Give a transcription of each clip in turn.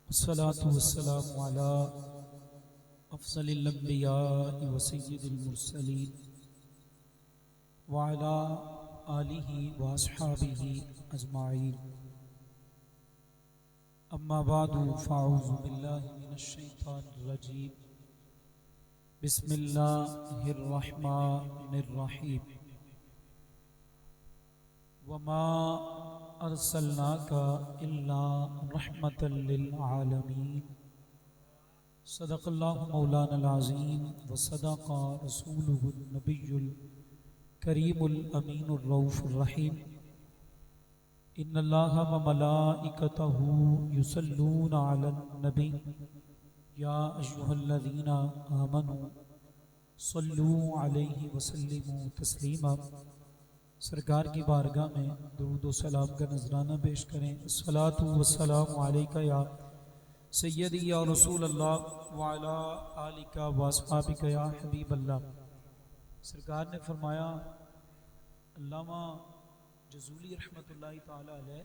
अस्सलातु वस्सलामु अला अफ़ज़लिल अंबिया व सय्यिदिल मुरसलीन व अला आलिहि व अस्हाबिहि अजमाइन। अम्मा बादु फ़अऊज़ु बिल्लाहि मिनश शैतानिर रजीम। बिस्मिल्लाहिर रहमानिर रहीम। वमा अर्सलनाका इल्ला रहमतल लिल आलमीन। सदक़ल्लाहु मौलानल अज़ीम व सदक़ा रसूलुहुन नबियुल करीमुल अमीनुर रऊफ़ुर रहीम। इन्नल्लाहा व मलाइकतहु युसल्लूना अलन नबी या अय्युहल्लज़ीना आमनू सल्लू अलैहि व सल्लिमू तस्लीमा। सरकार की बारगाह में दुरूद व सलाम का नजराना पेश करें। अस्सलातु वस्सलामु अलैका या सय्यदी या रसूल अल्लाह व अला आलिका व अस्हाबिका या हबीब अल्लाह। सरकार ने फरमाया, अल्लामा जज़ूली रहमतुल्लाहि ताला अलैह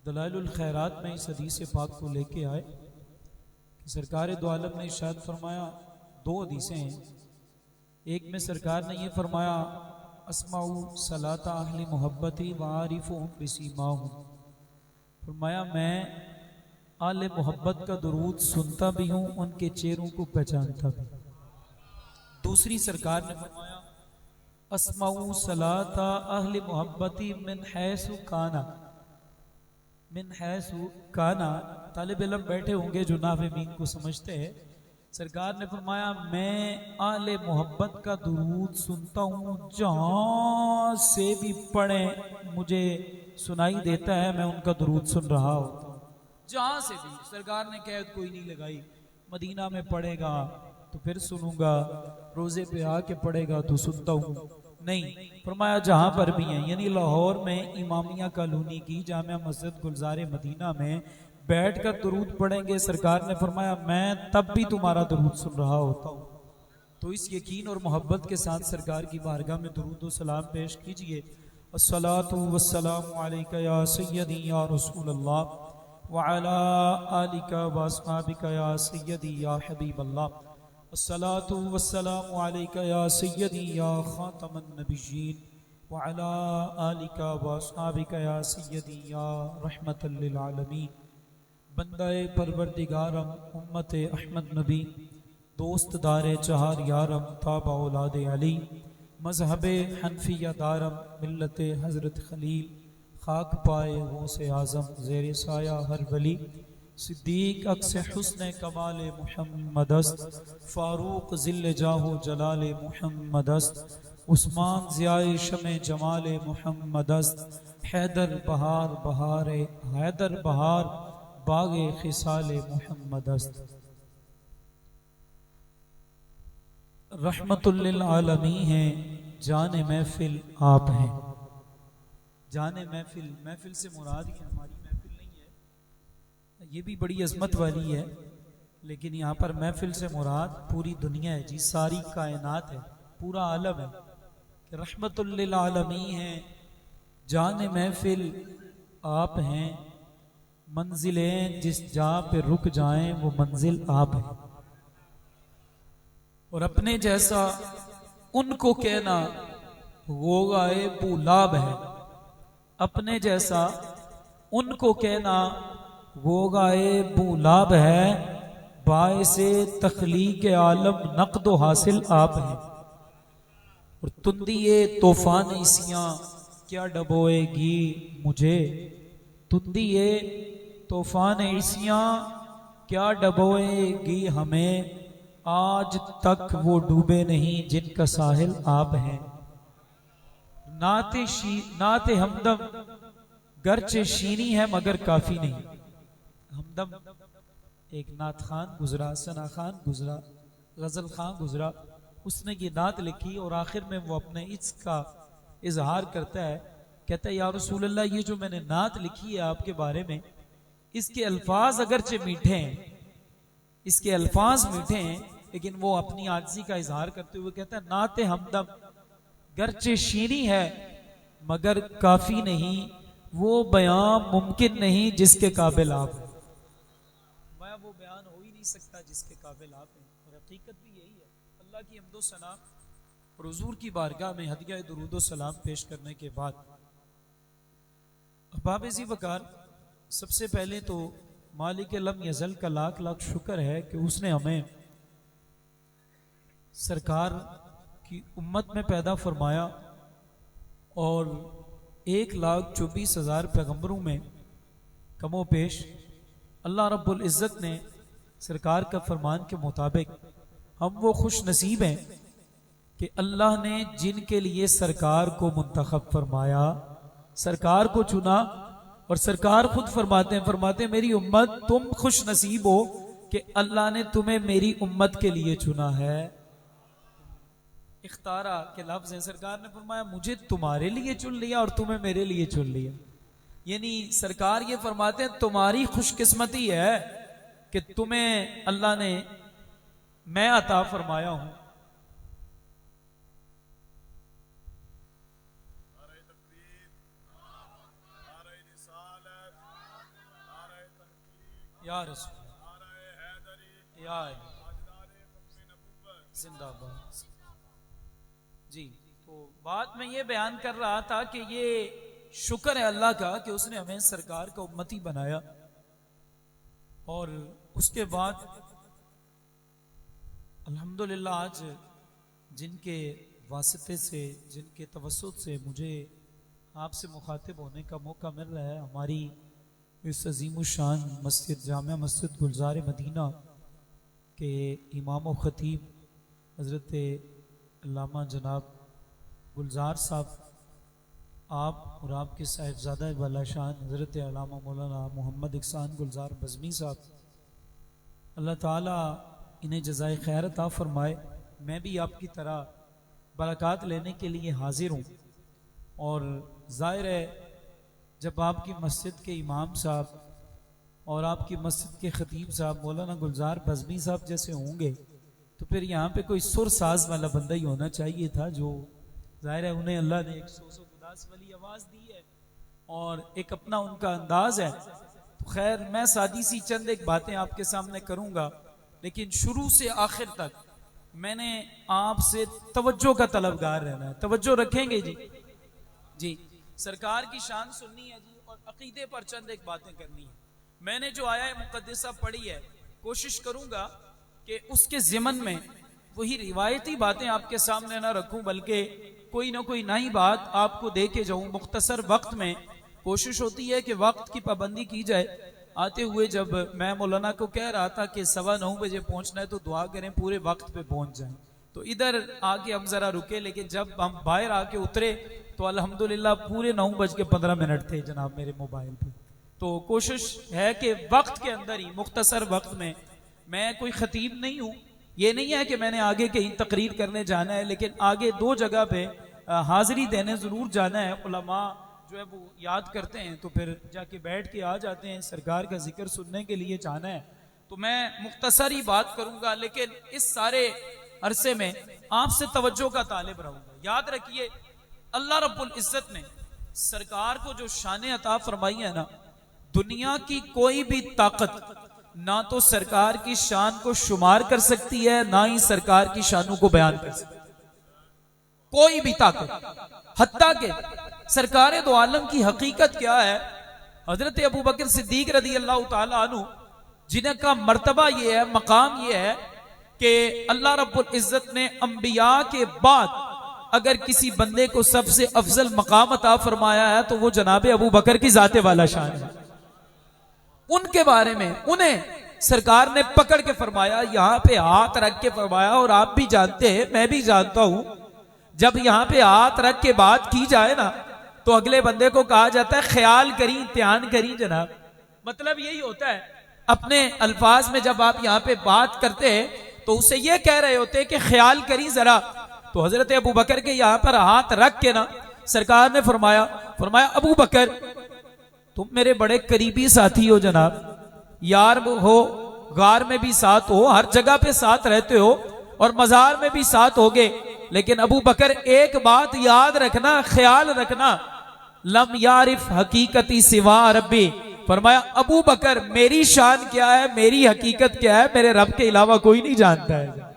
दलाइलुल खैरात में इस हदीस पाक को लेके आए कि सरकार दो आलम ने इरशाद फरमाया, दो हदीसें हैं। एक में सरकार ने ये फरमाया, अस्माउ सलाता अहली मोहब्बती वारिफुहुम बिसीमाहुम। फरमाया, मैं आले मोहब्बत का दुरूद सुनता भी हूँ, उनके चेहरों को पहचानता भी। दूसरी सरकार ने फरमाया, अस्माउ सलाता अहली मोहब्बती मिन हैसु काना। मिन हैसु काना, तालिब इल्म बैठे होंगे जो नाफ़े मीन को समझते हैं। सरकार ने फरमाया, मैं आले मोहब्बत का दुरूद सुनता हूँ, जहाँ से भी पढ़े मुझे सुनाई देता है, मैं उनका दुरूद सुन रहा होता हूँ। जहाँ से भी सरकार ने कैद कोई नहीं लगाई, मदीना में पढ़ेगा तो फिर सुनूंगा, रोजे पे आके पढ़ेगा तो सुनता हूँ, नहीं। फरमाया जहाँ पर भी हैं, यानी लाहौर में इमामिया कॉलोनी की जामिया मस्जिद गुलजार मदीना में बैठ कर दुरूद पढ़ेंगे, सरकार ने फरमाया मैं तब भी तुम्हारा दुरूद सुन रहा होता हूँ। तो इस यकीन और मोहब्बत के साथ सरकार की बारगाह में दुरूद व सलाम पेश कीजिए। अस्सलातु वस्सलामु अलैका या सय्यदी या रसूल अल्लाह व अला आलिका व अस्हाबिका या सय्यदी या हबीब अल्लाह। अस्सलातु वस्सलामु अलैका या सय्यदी या खातमन नबिय्यीन व अला आलिका व अस्हाबिका या सय्यदी या रहमतल लिल आलमीन। बंदाए परवरदिगारम उम्मत अहमद नबी, दोस्त दारे चहार यारम ताबा औलाद अली, मजहब हनफिया दारम मिल्लत हजरत खलील, खाक पाए वो से आज़म ज़ेर साया हर वली। सिद्दीक अक्स हुस्न कमाल मुहम्मदस्त, फारूक ज़िल्ल जाहो जलाल मुहम्मदस्त, उस्मान ज़ियाए शमे जमाल मुहम्मदस्त, हैदर बहार बहारे हैदर बहार बागे खिसाले मुहम्मदस्त। रहमतुल लिल आलमीन हैं, जाने महफिल आप हैं। जाने महफिल, महफिल से मुराद ही हमारी महफिल नहीं है, ये भी बड़ी अजमत वाली है, लेकिन यहाँ पर महफिल से मुराद पूरी दुनिया है जी, सारी कायनात है, पूरा आलम है कि रहमतुल लिल आलमीन हैं, जाने महफिल आप हैं। मंजिलें जिस जहाँ पे रुक जाएं वो मंजिल आप हैं, और अपने जैसा उनको कहना वो गाए बुलाब है। अपने जैसा उनको कहना वो गाए बुलाब है, बाइसे तख्लीक आलम नक़्दो हासिल आप हैं। और तुंदिए तूफान इसियां क्या डबोएगी मुझे, तुंदिए तूफान इसियां क्या डबोएगी हमें, आज तक वो डूबे नहीं जिनका साहिल आप हैं। नाते हमदम गर्चे शीनी है मगर काफी नहीं। हमदम एक नात खान गुजरा, सना खान गुजरा, गजल खान गुजरा, उसने ये नात लिखी और आखिर में वो अपने इश्क का इजहार करता है, कहता है या रसूल अल्लाह, ये जो मैंने नात लिखी है आपके बारे में, इसके अल्फाज अगरचे मीठे हैं, इसके अल्फाज मीठे हैं, लेकिन वो अपनी आजिज़ी का इजहार करते हुए कहता है नाते हमदम गर्चे शीनी है मगर काफी नहीं, वो बयां मुमकिन नहीं जिसके काबिल आप। नहीं सकता जिसके काबिल आप हैं। और हकीकत भी यही है। अल्लाह की हम्दो सना और हुजूर की बारगाह में हदिया दुरूद सलाम पेश करने के बाद अहबाब ज़ी वकार, सबसे पहले तो मालिक लम यज़ल का लाख लाख शुक्र है कि उसने हमें सरकार की उम्मत में पैदा फरमाया और 1,24,000 पैगंबरों में कमो पेश अल्लाह रब्बुल इज़्ज़त ने सरकार का फरमान के मुताबिक हम वो खुश नसीब हैं कि अल्लाह ने जिनके लिए सरकार को मुंतखब फरमाया, सरकार को चुना। और सरकार खुद फरमाते हैं मेरी उम्मत तुम खुश नसीब हो कि अल्लाह ने तुम्हें मेरी उम्मत के लिए चुना है। इख्तारा के लफ्ज़ हैं। सरकार ने फरमाया मुझे तुम्हारे लिए चुन लिया और तुम्हें मेरे लिए चुन लिया। यानी सरकार ये फरमाते हैं तुम्हारी खुशकिस्मती है कि तुम्हें अल्लाह ने मैं अता फरमाया हूं। या रसूल या जिंदाबाद जी। तो बात मैं ये बयान कर रहा था कि ये शुक्र है अल्लाह का कि उसने हमें सरकार का उम्मती बनाया। और उसके बाद अल्हम्दुलिल्लाह आज जिनके वास्ते से, जिनके तवस्सुत से मुझे आपसे मुखातिब होने का मौका मिल रहा है, हमारी इस अज़ीमुश्शान मस्जिद जामिया मस्जिद गुलजार मदीना के इमाम व ख़तीब हज़रत अल्लामा जनाब गुलजार साहब, आप और आपके साहिबजादा वाला शान हज़रत अल्लामा मौलाना मोहम्मद इहसान गुलजार बज़मी साहब, अल्लाह ताला इन्हें जज़ाए खैर अता फरमाए। मैं भी आपकी तरह बरक़ात लेने के लिए हाजिर हूँ। और ज़ाहिर है जब आपकी मस्जिद के इमाम साहब और आपकी मस्जिद के ख़तीब साहब मौलाना गुलजार बज़मी साहब जैसे होंगे तो फिर यहाँ पे कोई सुर साज वाला बंदा ही होना चाहिए था, जो ज़ाहिर है उन्हें अल्लाह ने एक सोसोदास वाली आवाज़ दी है और एक अपना उनका अंदाज है। तो खैर मैं सादी सी चंद एक बातें आपके सामने करूँगा, लेकिन शुरू से आखिर तक मैंने आपसे तवज्जो का तलबगार रहना है। तवज्जो रखेंगे जी? जी, सरकार की शान सुननी है जी और अकीदे पर चंद एक बातें करनी है। मैंने जो आया मुक़द्दसा पढ़ी है, कोशिश करूंगा कि उसके ज़िमन में वही रिवायती बातें आपके सामने ना रखूं, बल्कि कोई ना कोई नई बात आपको दे के जाऊं। मुख्तसर वक्त में कोशिश होती है कि वक्त की पाबंदी की जाए। आते हुए जब मैं मौलाना को कह रहा था कि 9:15 बजे पहुंचना है तो दुआ करें पूरे वक्त पे पहुंच जाएं, तो इधर आके हम जरा रुके, लेकिन जब हम बाहर आके उतरे तो अल्हम्दुलिल्लाह पूरे 9:15 थे जनाब मेरे मोबाइल पे। तो कोशिश है कि वक्त के अंदर ही मुख्तसर वक्त में, मैं कोई खतीब नहीं हूँ, ये नहीं है कि मैंने आगे कहीं तकरीर करने जाना है, लेकिन आगे 2 जगह पे हाजिरी देने जरूर जाना है। उलमा जो है वो याद करते हैं तो फिर जाके बैठ के आ जाते हैं, सरकार का जिक्र सुनने के लिए जाना है। तो मैं मुख्तसर ही बात करूंगा, लेकिन इस सारे अरसे में आपसे तवज्जो का तालिब रहूंगा। याद रखिए अल्लाह रब्बुल इज्जत ने सरकार को जो शान अता फरमाई है ना, दुनिया की कोई भी ताकत ना तो सरकार की शान को शुमार कर सकती है, ना ही सरकार की शानों को बयान कर सकती है कोई भी ताकत। हत्ता के सरकार दो आलम की हकीकत क्या है, हजरत अबू बकर सिद्दीक रज़ी अल्लाह ताला अन्हु, जिनका मर्तबा ये है, मकाम ये है कि अल्लाह रब्बुल इज्जत ने अंबिया के बाद अगर किसी बंदे को सबसे अफजल मकाम अता फरमाया है तो वो जनाबे अबू बकर की जाते वाला शान है। उनके बारे में उन्हें सरकार ने पकड़ के फरमाया, यहां पे हाथ रख के फरमाया, और आप भी जानते हैं मैं भी जानता हूं, जब यहां पे हाथ रख के बात की जाए ना तो अगले बंदे को कहा जाता है ख्याल करी, ध्यान करी जनाब। मतलब यही होता है, अपने अल्फाज में जब आप यहाँ पे बात करते हैं तो उससे ये कह रहे होते हैं कि ख्याल करी जरा। तो हजरत अबू बकर के यहाँ पर हाथ रख के ना सरकार ने फरमाया अबू बकर तुम मेरे बड़े करीबी साथी हो जनाब, यार हो, गार में भी साथ हो, हर जगह पे साथ रहते हो और मजार में भी साथ होगे, लेकिन अबू बकर एक बात याद रखना, ख्याल रखना, लम यारिफ हकीकती सिवा रब्बी, फरमाया अबू बकर मेरी शान क्या है, मेरी हकीकत क्या है, मेरे रब के अलावा कोई नहीं जानता है।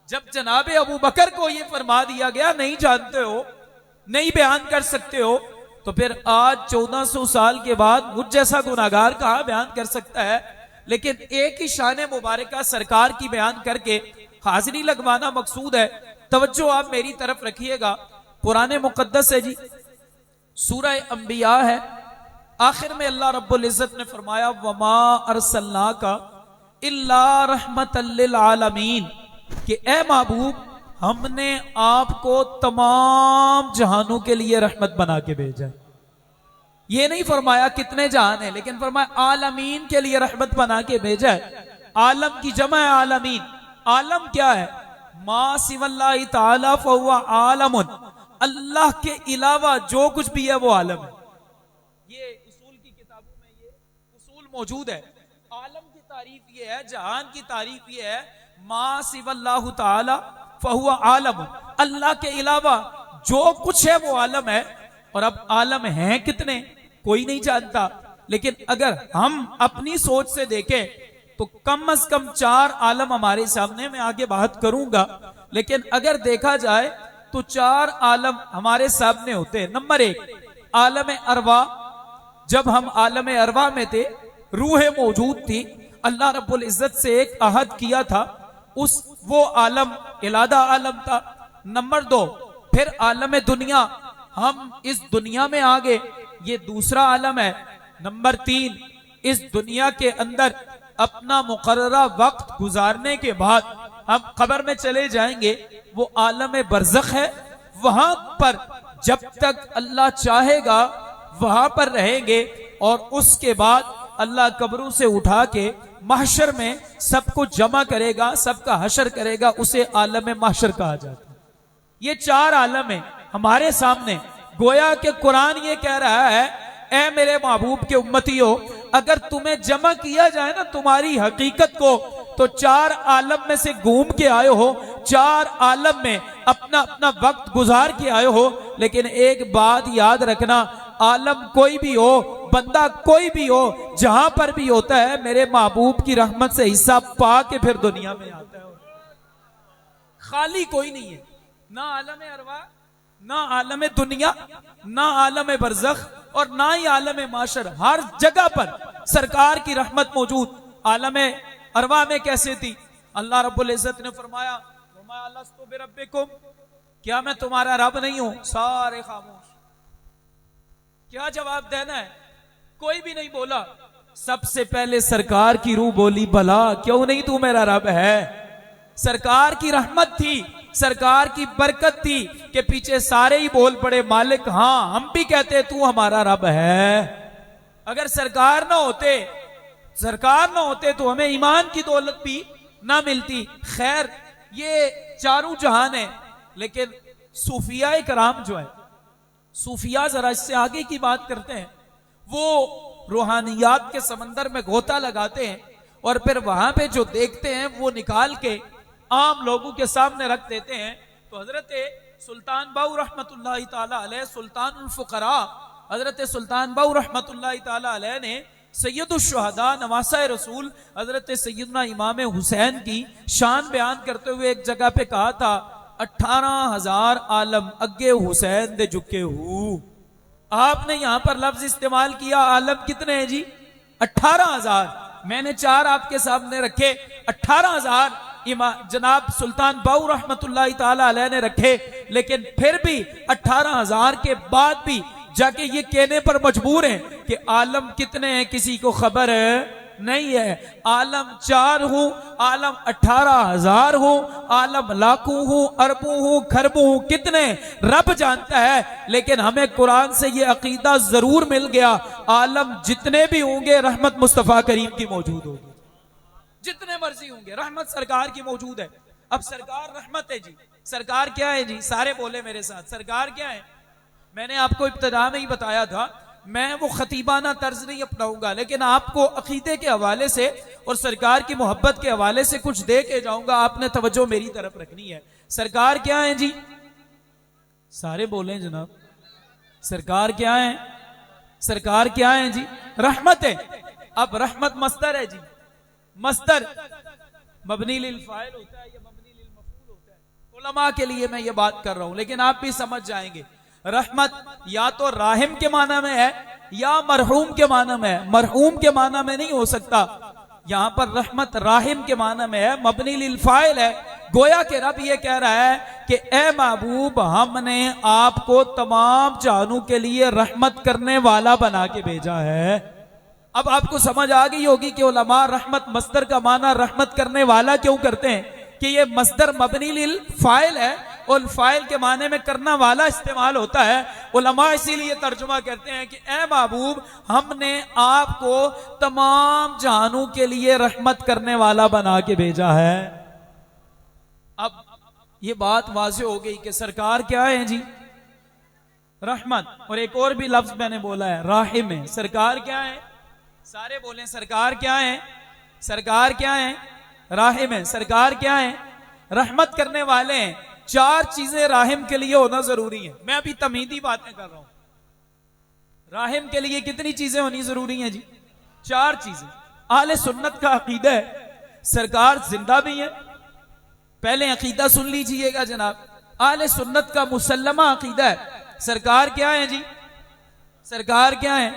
जब जनाबे अबू बकर को ये फरमा दिया गया नहीं जानते हो, नहीं बयान कर सकते हो, तो फिर आज 1400 साल के बाद मुझ जैसा गुनाहगार कहां बयान कर सकता है। लेकिन एक ही शान मुबारक सरकार की बयान करके हाजिरी लगवाना मकसूद है। तवज्जो आप मेरी तरफ रखिएगा, कुरान मुकद्दस है जी, सूरह अंबिया है, आखिर में अल्लाह रब्बुल इज्जत ने फरमाया वमा अरसलनाका इल्ला रहमतल लिल आलमीन, कि ए महबूब हमने आपको तमाम जहानों के लिए रहमत बना के भेजा है। ये नहीं फरमाया कितने जहान है, लेकिन फरमाया आलमीन के लिए रहमत बना के भेजा है। आलम की जमा है आलमीन। आलम क्या है? मा सिवल्लाहि ताला फहुवा आलमुन, अल्लाह के अलावा जो कुछ भी है वो आलम है। ये उसूल की किताबों में ये उसूल मौजूद है। आलम की तारीफ ये है, जहान की तारीफ ये है, मा सिवल्लाहु ताला फहुवा आलम, अल्लाह के अलावा जो कुछ है वो आलम है। और अब आलम है कितने कोई नहीं जानता, लेकिन अगर हम अपनी सोच से देखें तो कम से कम 4 आलम हमारे सामने, मैं आगे बात करूंगा, लेकिन अगर देखा जाए तो 4 आलम हमारे सामने होते हैं। नंबर 1 आलम अरवा, जब हम आलम अरवा में थे रूह मौजूद थी, अल्लाह रब्बुल इज्जत से एक अहद किया था, वो आलम इलादा आलम था। नंबर 2 फिर आलम दुनिया, हम इस दुनिया में आ गए, ये दूसरा आलम है। नंबर 3 इस दुनिया के अंदर अपना मुकर्ररा वक्त गुजारने के बाद हम कब्र में चले जाएंगे, वो आलम बरज़ख है। वहां पर जब तक अल्लाह चाहेगा वहां पर रहेंगे, और उसके बाद अल्लाह कब्रों से उठा के महशर में सबको जमा करेगा, सबका हशर करेगा, उसे आलम महशर कहा जाता है। ये 4 आलम है हमारे सामने। गोया के कुरान ये कह रहा है, ए मेरे महबूब के उम्मतियों, अगर तुम्हें जमा किया जाए ना तुम्हारी हकीकत को, तो 4 आलम में से घूम के आए हो, 4 आलम में अपना अपना वक्त गुजार के आए हो। लेकिन एक बात याद रखना, आलम कोई भी हो, बंदा कोई भी हो, जहां पर भी होता है, मेरे महबूब की रहमत से हिस्सा पा के फिर दुनिया में आता है। खाली कोई नहीं है, ना आलम अरवा, ना आलम दुनिया, ना आलम बरज़ख, और ना ही आलम माशर। हर जगह पर सरकार की रहमत मौजूद। आलम अरवा में कैसे थी? अल्लाह रब्बुल इज्जत ने फरमाया अलस्तु बिरब्बिकुम, क्या मैं तुम्हारा रब नहीं हूं? सारे खामोश। क्या जवाब देना है? कोई भी नहीं बोला। सबसे पहले सरकार की रूह बोली, भला क्यों नहीं तू मेरा रब है? सरकार की रहमत थी, सरकार की बरकत थी कि पीछे सारे ही बोल पड़े, मालिक हां हम भी कहते तू हमारा रब है। अगर सरकार ना होते तो हमें ईमान की दौलत भी ना मिलती। खैर ये चारों जहान है, लेकिन सूफिया कराम जो है, सूफिया जरा इससे आगे की बात करते हैं। वो रूहानियात के समंदर में गोता लगाते हैं और फिर वहां पे जो देखते हैं वो निकाल के आम लोगों के सामने रख देते हैं। तो हजरत सुल्तान बाऊ रहमतुल्लाहि ताला अलैह, सुल्तानुल फुकरा हजरत सुल्तान बाऊ रहमतुल्लाहि ताला अलैह ने सैयदुश शुहदा नवासा रसूल हजरत सैयदना इमाम हुसैन की शान बयान करते हुए एक जगह पे कहा था, 18,000 आलम अगे हुसैन दे झुके हूं। आपने यहां पर लफ्ज इस्तेमाल किया, आलम कितने हैं जी? 18,000। मैंने 4 आपके सामने रखे, 18,000 जनाब सुल्तान बाऊ रहमतुल्लाहि ताला अलैह ने रखे। लेकिन फिर भी 18,000 के बाद भी जाके ये कहने पर मजबूर हैं कि आलम कितने हैं किसी को खबर नहीं है। आलम 4 हूं, आलम 18,000 हूं, आलम लाखों हूं, अरबों हूं, खरबों हूं, कितने रब जानता है। लेकिन हमें कुरान से ये अकीदा जरूर मिल गया, आलम जितने भी होंगे रहमत मुस्तफा करीम की मौजूद होगी। जितने मर्जी होंगे रहमत सरकार की मौजूद है। अब सरकार रहमत है जी। सरकार क्या है जी? सारे बोले मेरे साथ, सरकार क्या है? मैंने आपको इब्तिदा में ही बताया था, मैं वो खतीबाना तर्ज नहीं अपनाऊंगा, लेकिन आपको अकीदे के हवाले से और सरकार की मोहब्बत के हवाले से कुछ दे के जाऊंगा। आपने तवज्जो मेरी तरफ रखनी है। सरकार क्या है जी? सारे बोले जनाब, सरकार क्या है? सरकार क्या है जी? रहमत है। अब रहमत मस्तर है जी। मस्तर मबनी लिल फाइल होता है या मबनी लिल मफूल होता है? उलमा के लिए मैं ये बात कर रहा हूं, लेकिन आप भी समझ जाएंगे। रहमत या तो राहिम के माना में है या मरहूम के माना में है। मरहूम के माना में नहीं हो सकता। यहां पर रहमत राहिम के माना में है, मबनी लिल फाइल है। गोया के रब ये कह रहा है कि ए महबूब, हमने आपको तमाम जानू के लिए रहमत करने वाला बना के भेजा है। अब आपको समझ आ गई होगी कि उलमा रहमत मस्दर का माना रहमत करने वाला क्यों करते हैं, कि ये मस्दर मबनी लिल फाइल है और फाइल के माने में करना वाला इस्तेमाल होता है। उलमा इसीलिए तर्जुमा करते हैं कि ए महबूब, हमने आपको तमाम जानू के लिए रहमत करने वाला बना के भेजा है। अब ये बात वाज़ेह हो गई कि सरकार क्या है जी? रहमत। और एक और भी लफ्ज मैंने बोला है, राहिम है। सरकार क्या है? सारे बोलें, सरकार क्या है? सरकार क्या है? राहिम है। सरकार क्या है? रहमत करने वाले हैं। चार चीजें राहिम के लिए होना जरूरी है। मैं अभी तमीदी बातें कर रहा हूं। राहिम के लिए कितनी चीजें होनी जरूरी हैं जी? चार चीजें। आले सुन्नत का अकीदा है सरकार जिंदा भी है। पहले अकीदा सुन लीजिएगा जनाब। आले सुन्नत का मुसल्लमा अकीदा है सरकार क्या है जी? सरकार क्या है?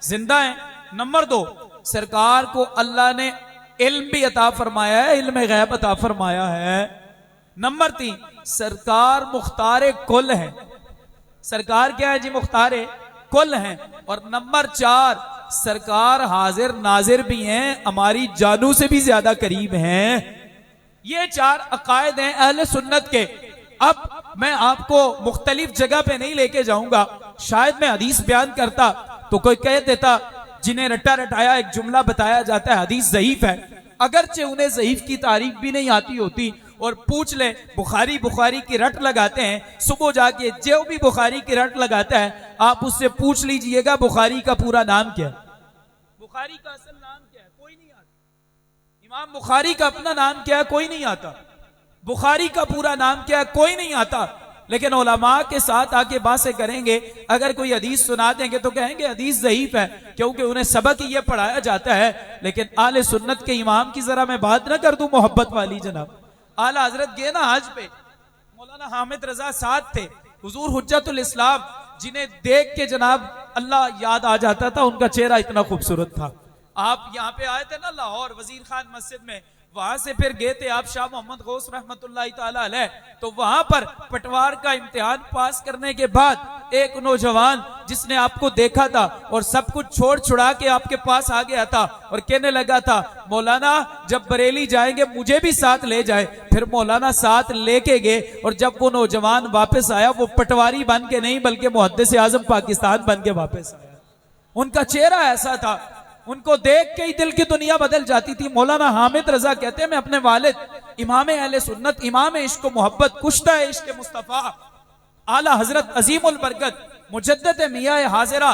जिंदा है। नंबर 2, सरकार को अल्लाह ने इल्म भी अता फरमाया है, इल्म गैब अता फरमाया है। नंबर 3, सरकार मुख्तारे कुल है। सरकार क्या है जी? मुख्तारे कुल है। और नंबर 4, सरकार हाजिर नाजिर भी हैं, हमारी जानू से भी ज्यादा करीब हैं। ये 4 अकायद हैं अहले सुन्नत के। अब मैं आपको मुख्तलिफ जगह पे नहीं लेके जाऊंगा। शायद मैं हदीस बयान करता तो कोई कह देता, जिन्हें रटा रटाया एक जुमला बताया जाता है हदीस ज़ईफ है, अगरचे उन्हें ज़ईफ की तारीफ भी नहीं आती होती, और पूछ ले बुखारी बुखारी की रट लगाते हैं। सुबह जाके जो भी बुखारी की रट लगाता है, आप उससे पूछ लीजिएगा बुखारी का पूरा नाम क्या है, बुखारी का असल नाम क्या है, कोई नहीं आता। इमाम बुखारी का अपना नाम क्या है, कोई नहीं आता। बुखारी का पूरा नाम क्या है, कोई नहीं आता। लेकिन उलमा के साथ आके बातें करेंगे, अगर कोई हदीस सुना देंगे तो कहेंगे हदीस ज़ईफ है, क्योंकि उन्हें सबक ये पढ़ाया जाता है। लेकिन आले सुन्नत के इमाम की जरा मैं बात ना कर दूं मोहब्बत वाली जनाब। आला हजरत गए ना हज पे, मौलाना हामिद रजा साथ थे, हुजूर हुज्जतुल इस्लाम, जिन्हें देख के जनाब अल्लाह याद आ जाता था, उनका चेहरा इतना खूबसूरत था। आप यहाँ पे आए थे ना लाहौर वजीर खान मस्जिद में, वहां से फिर गए थे आप शाह मोहम्मद गौस रहमतुल्लाहि ताला अलैह, तो वहां पर पटवार का इम्तिहान पास करने के बाद एक नौजवान जिसने आपको देखा था और सब कुछ छोड़ छुड़ा के आपके पास आ गया था और कहने लगा था, मौलाना जब बरेली जाएंगे मुझे भी साथ ले जाए। फिर मौलाना साथ लेके गए, और जब वो नौजवान वापस आया, वो पटवारी बन के नहीं बल्कि मुहद्दिस आजम पाकिस्तान बन के वापस आया। उनका चेहरा ऐसा था, उनको देख के ही दिल की दुनिया बदल जाती थी। मौलाना हामिद रजा कहते हैं, मैं अपने वालिद इमाम अहले सुन्नत, इमाम इश्क मोहब्बत, कुश्ता इश्क मुस्तफा, आला हजरत अजीमुल बरकत, मुजद्दद मियां हाजिरा,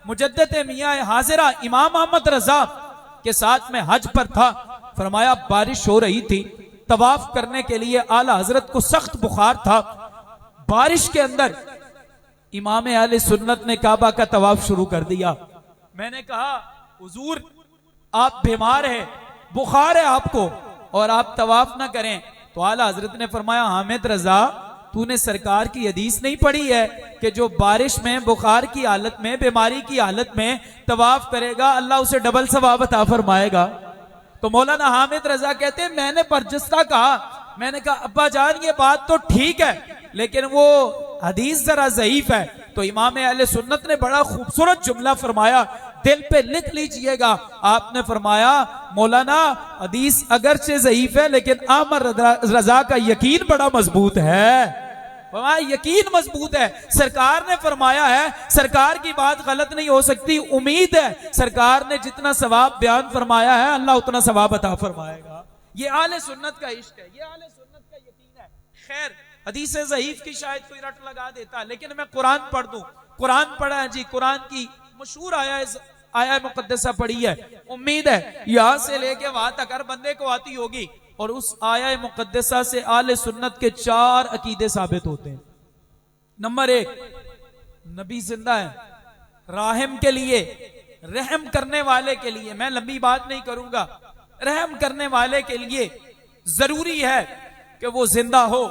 मुजद्दद मियां हाजिरा इमाम अहमद रजा के साथ में हज पर था। फरमाया बारिश हो रही थी, तवाफ करने के लिए आला हजरत को सख्त बुखार था। बारिश के अंदर इमाम अहले सुन्नत ने काबा का तवाफ शुरू कर दिया। मैंने कहा, हुजूर आप बीमार है, बुखार है आपको, और आप तवाफ ना करें। तो आला हजरत ने फरमाया, हामिद रजा तूने सरकार की हदीस नहीं पढ़ी है कि जो बारिश में, बुखार की हालत में, बीमारी की हालत में तवाफ करेगा अल्लाह उसे डबल सवाब अता फरमाएगा। तो मौलाना हामिद रजा कहते हैं, मैंने परजस्ता कहा, मैंने कहा अब्बा जान ये बात तो ठीक है, लेकिन वो हदीस जरा ज़ईफ है। तो इमाम अहले सुन्नत ने बड़ा खूबसूरत जुमला फरमाया, दिल पे लिख लीजिएगा। आपने फरमाया, मौलाना हदीस अगरचे ज़ईफ है, लेकिन आमर रजा का यकीन बड़ा मजबूत है। यकीन मजबूत है। सरकार ने फरमाया है, सरकार की बात गलत नहीं हो सकती। उम्मीद है सरकार ने जितना सवाब बयान फरमाया है अल्लाह उतना सवाब अता फरमाएगा। ये आले सुन्नत का इश्क है, ये आले सुन्नत का यकीन है। खैर हदीस ज़ईफ की शायद कोई रट लगा देता, लेकिन मैं कुरान पढ़ दूं। कुरान पढ़ा है जी, कुरान की मशहूर आया मुकद्दसा पढ़ी है। उम्मीद है यहां से लेके वहां तक हर बंदे को आती होगी, और उस आया मुकद्दसा से आले सुन्नत के 4 अकीदे साबित होते हैं। नंबर 1, नबी जिंदा है। राहिम के लिए, रहम करने वाले के लिए, मैं लंबी बात नहीं करूंगा, रहम करने वाले के लिए जरूरी है कि वो जिंदा हो।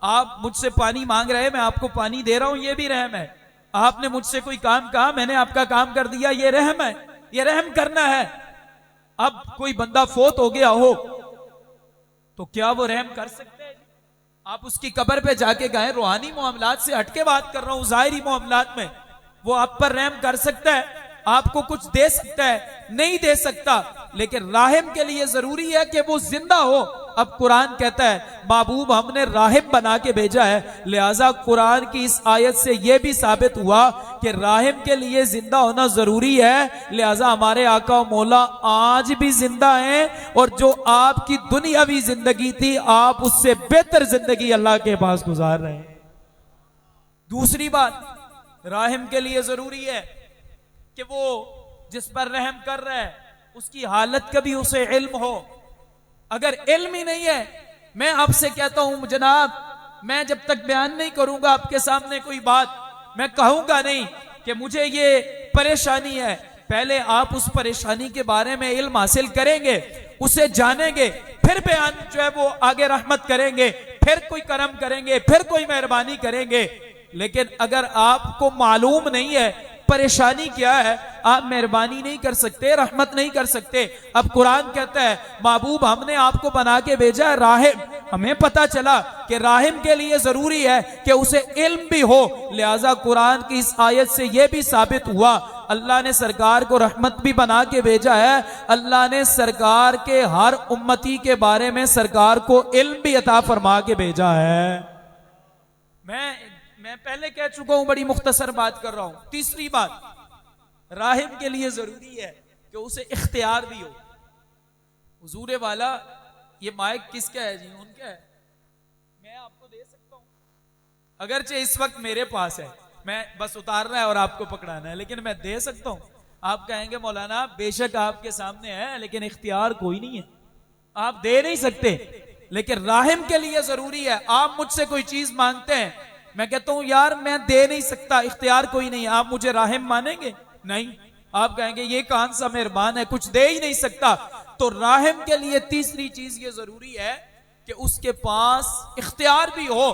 आप मुझसे पानी मांग रहे हैं, मैं आपको पानी दे रहा हूं, ये भी रहम है। आपने मुझसे कोई काम कहा, मैंने आपका काम कर दिया, ये रहम है, ये रहम करना है। अब कोई बंदा फोत हो गया हो तो क्या वो रहम कर सकते हैं? आप उसकी कब्र पे जाके गए, रूहानी मामलात से हटके बात कर रहा हूं, जाहिरी मामलात में वो आप पर रहम कर सकता है? आपको कुछ दे सकता है? नहीं दे सकता। लेकिन राहिम के लिए जरूरी है कि वो जिंदा हो। अब कुरान कहता है महबूब हमने राहिम बना के भेजा है, लिहाजा कुरान की इस आयत से यह भी साबित हुआ कि राहिम के लिए जिंदा होना जरूरी है। लिहाजा हमारे आका मौला आज भी जिंदा हैं और जो आपकी दुनियावी जिंदगी थी, आप उससे बेहतर जिंदगी अल्लाह के पास गुजार रहे हैं। दूसरी बात, राहिम के लिए जरूरी है कि वो जिस पर रहम कर रहा है उसकी हालत का भी उसे इल्म हो। अगर इल्म ही नहीं है, मैं आपसे कहता हूं जनाब, मैं जब तक बयान नहीं करूंगा आपके सामने कोई बात, मैं कहूंगा नहीं कि मुझे ये परेशानी है, पहले आप उस परेशानी के बारे में इल्म हासिल करेंगे, उसे जानेंगे, फिर बयान जो है वो आगे रहमत करेंगे, फिर कोई करम करेंगे, फिर कोई मेहरबानी करेंगे। लेकिन अगर आपको मालूम नहीं है परेशानी क्या है, आप मेहरबानी नहीं कर सकते, रहमत नहीं कर सकते। अब कुरान कहता है महबूब हमने आपको बना के भेजा है राहिम। हमें पता चला कि राहिम के लिए जरूरी है कि उसे इल्म भी हो। लिहाजा कुरान की इस आयत से यह भी साबित हुआ अल्लाह ने सरकार को रहमत भी बना के भेजा है। अल्लाह ने सरकार के हर उम्मती के बारे में सरकार को इल्म भी अता फरमा के भेजा है। मैं पहले कह चुका हूं, बड़ी मुख्तसर बात कर रहा हूं। तीसरी बात, राहिम के लिए जरूरी है कि उसे इख्तियार भी हो। हुजूर वाला, ये माइक किसका है जी? उनका है। मैं आपको दे सकता हूं, अगरचे इस वक्त मेरे पास है, मैं बस उतारना है और आपको पकड़ाना है, लेकिन मैं दे सकता हूं। आप कहेंगे मौलाना बेशक आपके सामने है, लेकिन इख्तियार कोई नहीं है, आप दे नहीं सकते। लेकिन राहिम के लिए जरूरी है। आप मुझसे कोई चीज मांगते हैं, मैं कहता हूं यार मैं दे नहीं सकता, इख्तियार कोई नहीं, आप मुझे राहिम मानेंगे? नहीं। आप कहेंगे ये कौन सा मेहरबान है, कुछ दे ही नहीं सकता। तो राहिम के लिए तीसरी चीज ये जरूरी है कि उसके पास इख्तियार भी हो।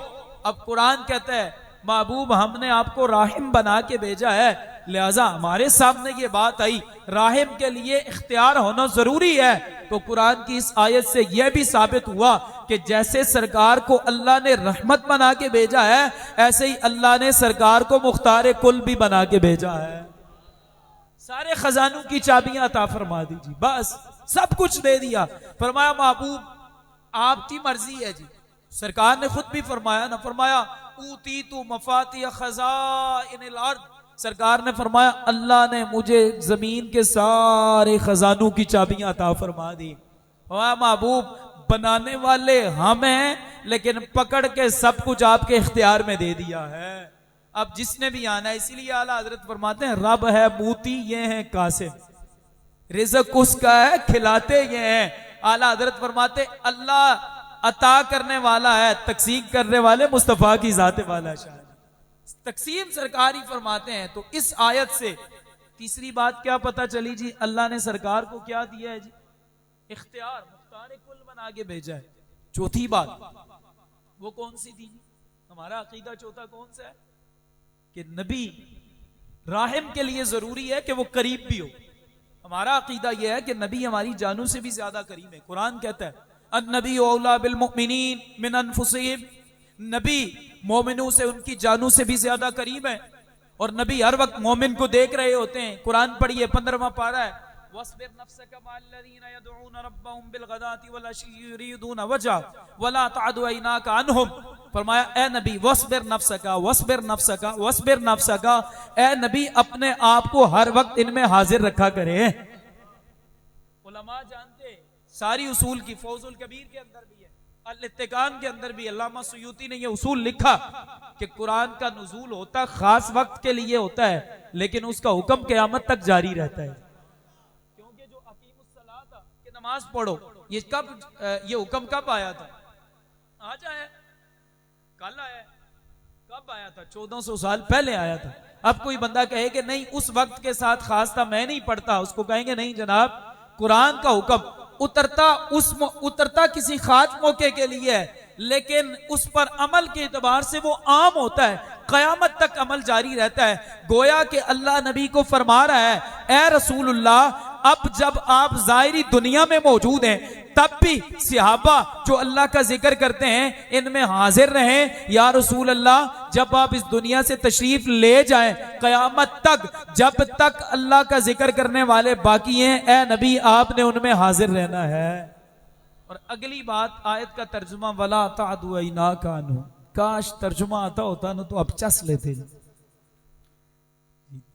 अब कुरान कहता है महबूब हमने आपको राहिम बना के भेजा है, लिहाजा हमारे सामने ये बात आई, राहिम के लिए इख्तियार होना जरूरी है। तो कुरान की इस आयत से यह भी साबित हुआ कि जैसे सरकार को अल्लाह ने रहमत बना के भेजा है, ऐसे ही अल्लाह ने सरकार को मुख्तार कुल भी बना के भेजा है। सारे खजानों की चाबियां अता फरमा दीजिए, बस सब कुछ दे दिया। फरमाया महबूब आपकी मर्जी है जी। सरकार ने खुद भी फरमाया ना, फरमाया ऊती तू मफाती खजाइनिल अर्द। सरकार ने फरमाया अल्लाह ने मुझे जमीन के सारे खजानों की चाबियां अता फरमा दी। महबूब बनाने वाले हम हैं, लेकिन पकड़ के सब कुछ आपके इख्तियार में दे दिया है। अब जिसने भी आना है, इसीलिए आला हजरत फरमाते हैं रब है मूती ये है कासिम, रिज़्क उसका है खिलाते ये हैं। आला हजरत फरमाते अल्लाह अता करने वाला है, तकसीम करने वाले मुस्तफा की जाते वाला शान, तकसीम सरकार ही फरमाते हैं। तो इस आयत से तीसरी बात क्या पता चली जी? अल्लाह ने सरकार को क्या दिया है जी? इख्तियार, मुख्तार कुल बना के भेजा है। चौथी बात वो कौन सी थी? हमारा अकीदा चौथा कौन सा है? कि नबी राहिम के लिए जरूरी है कि वो करीब भी हो। हमारा अकीदा यह है कि नबी हमारी जानों से भी ज्यादा करीब है। कुरान कहता है अन्नबी औला बिल मुमिनीन मिन अनफुसिहिम, नबी मोमिनों से उनकी जानों से भी ज्यादा करीब है। और नबी हर वक्त मोमिन को देख रहे होते हैं। कुरान पढ़िए 15वां पारा है, वस्बिर नफ्सका मअल्लज़ीना यदऊना रब्बहुम बिलगदाति वल अशी युरीदूना वजह वला तअदु ऐनाका अन्हुम। फरमाया ए नबी वस्बिर नफ्सका वस्बिर नफ्सका वस्बिर नफ्सका, ए नबी अपने आप को हर वक्त इनमें हाजिर रखा करे। उलमा जानते सारी उसूल की, फौजुल कबीर के अंदर भी है, अल-इत्तिकान के अंदर भी अल्लामा सुयूती ने यह उसूल लिखा कि कुरान का नुज़ूल होता खास वक्त के लिए होता है, लेकिन उसका हुक्म क़यामत तक जारी रहता है। क्योंकि जो अकीमुस्सलात कि नमाज पढ़ो, ये हुक्म कब आया था? आज आया, कल आया, कब आया था? 1400 साल पहले आया था। अब कोई बंदा कहे कि नहीं उस वक्त के साथ खास था, मैं नहीं पढ़ता, उसको कहेंगे नहीं जनाब, कुरान का हुक्म उतरता किसी खास मौके के लिए है, लेकिन उस पर अमल के एतबार से वो आम होता है, कयामत तक अमल जारी रहता है। गोया कि अल्लाह नबी को फरमा रहा है, ए रसूलुल्लाह, अब जब आप जाहिरी दुनिया में मौजूद हैं तब भी सहाबा जो अल्लाह का जिक्र करते हैं इनमें हाजिर रहें। या रसूल अल्लाह, जब आप इस दुनिया से तशरीफ ले जाएं, कयामत तक जब तक अल्लाह का जिक्र करने वाले बाकी हैं, ए नबी आपने उनमें हाजिर रहना है। और अगली बात आयत का तर्जुमा, वला तादुना कानू, काश तर्जुमा आता होता ना तो अब चस लेते।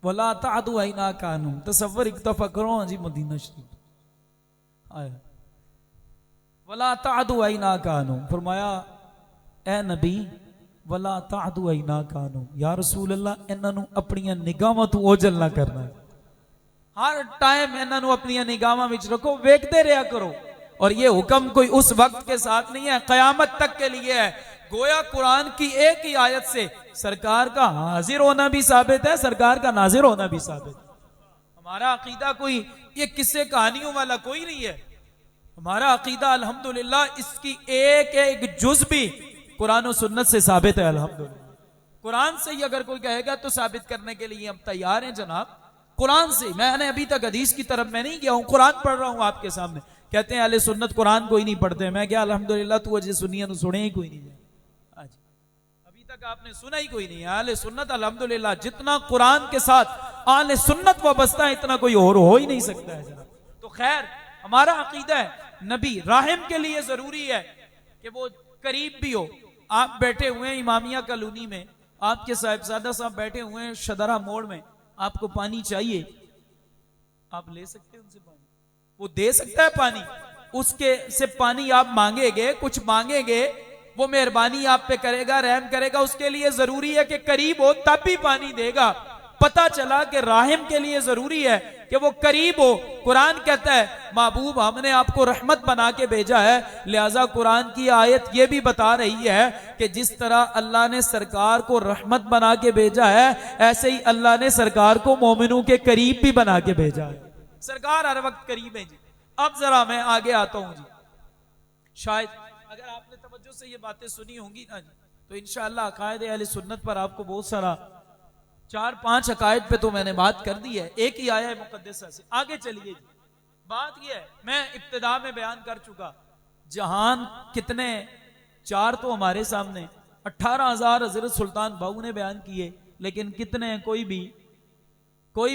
वला तादुना कानू, तसव्वुर एक दफा करो जी मदीना शरीफ आया, वला तादुना कानू, फरमाया ए नबी वला तादुना कानू, या रसूल अल्लाह इन्हां नूं अपनियां निगाहां तों ओझल ना करना, हर टाइम इन्हां नूं अपनियां निगाहां विच रखो, वेखदे रहा करो। और ये हुक्म कोई उस वक्त के साथ नहीं है, कयामत तक के लिए है। गोया कुरान की एक ही आयत से सरकार का हाजिर होना भी साबित है, सरकार का नाजिर होना भी साबित है। हमारा अकीदा कोई ये किस्से कहानियों वाला कोई नहीं है। हमारा अकीदा अल्हम्दुलिल्लाह इसकी एक एक जुज भी कुरान और सुन्नत से साबित है। अल्हम्दुलिल्लाह कुरान से ही अगर कोई कहेगा तो साबित करने के लिए हम तैयार हैं जनाब। कुरान से, मैंने अभी तक हदीस की तरफ मैं नहीं गया हूं, कुरान पढ़ रहा हूं आपके सामने। कहते हैं अहले सुन्नत कुरान कोई नहीं पढ़ते, मैं क्या अल्हम्दुलिल्लाह तू अजे सुनिया सुने ही कोई नहीं है, आज अभी तक आपने सुना ही कोई नहीं है। अहले सुन्नत अल्हम्दुलिल्लाह जितना कुरान के साथ अहले सुन्नत वाबस्ता है इतना कोई और हो ही नहीं सकता है जनाब। तो खैर हमारा अकीदा है नबी राहिम के लिए जरूरी है कि वो करीब भी हो। आप बैठे हुए हैं इमामिया कॉलोनी में, आपके साहिबजादा साहब बैठे हुए हैं शदरा मोड़ में, आपको पानी चाहिए, आप ले सकते हैं उनसे पानी, वो दे सकता है पानी, उसके से पानी आप मांगेंगे, कुछ मांगेंगे, वो मेहरबानी आप पे करेगा, रहम करेगा। उसके लिए जरूरी है कि करीब हो तब भी पानी देगा। पता चला कि राहिम के लिए जरूरी है कि वो करीब हो। कुरान कहता है महबूब हमने आपको रहमत बना के भेजा है, लिहाजा कुरान की आयत ये भी बता रही है कि जिस तरह अल्लाह ने सरकार को रहमत बना के भेजा है, ऐसे ही अल्लाह ने सरकार को मोमिनों के करीब भी बना के भेजा है। सरकार हर वक्त करीब है जी। अब जरा मैं आगे आता हूं जी। शायद अगर आपने तवज्जो से ये बातें सुनी होंगी ना जी, तो इंशाअल्लाह अकायद अहले सुन्नत पर आपको बहुत सारा 4-5 अकायद पे तो मैंने बात कर दी है, एक ही आया है मुकद्दसा से। आगे चलिए जी। बात ये है, मैं इब्तिदा में बयान कर चुका, जहान कितने 4 तो हमारे सामने, 18,000 हजरत सुल्तान बाहू ने बयान किए, लेकिन कितने कोई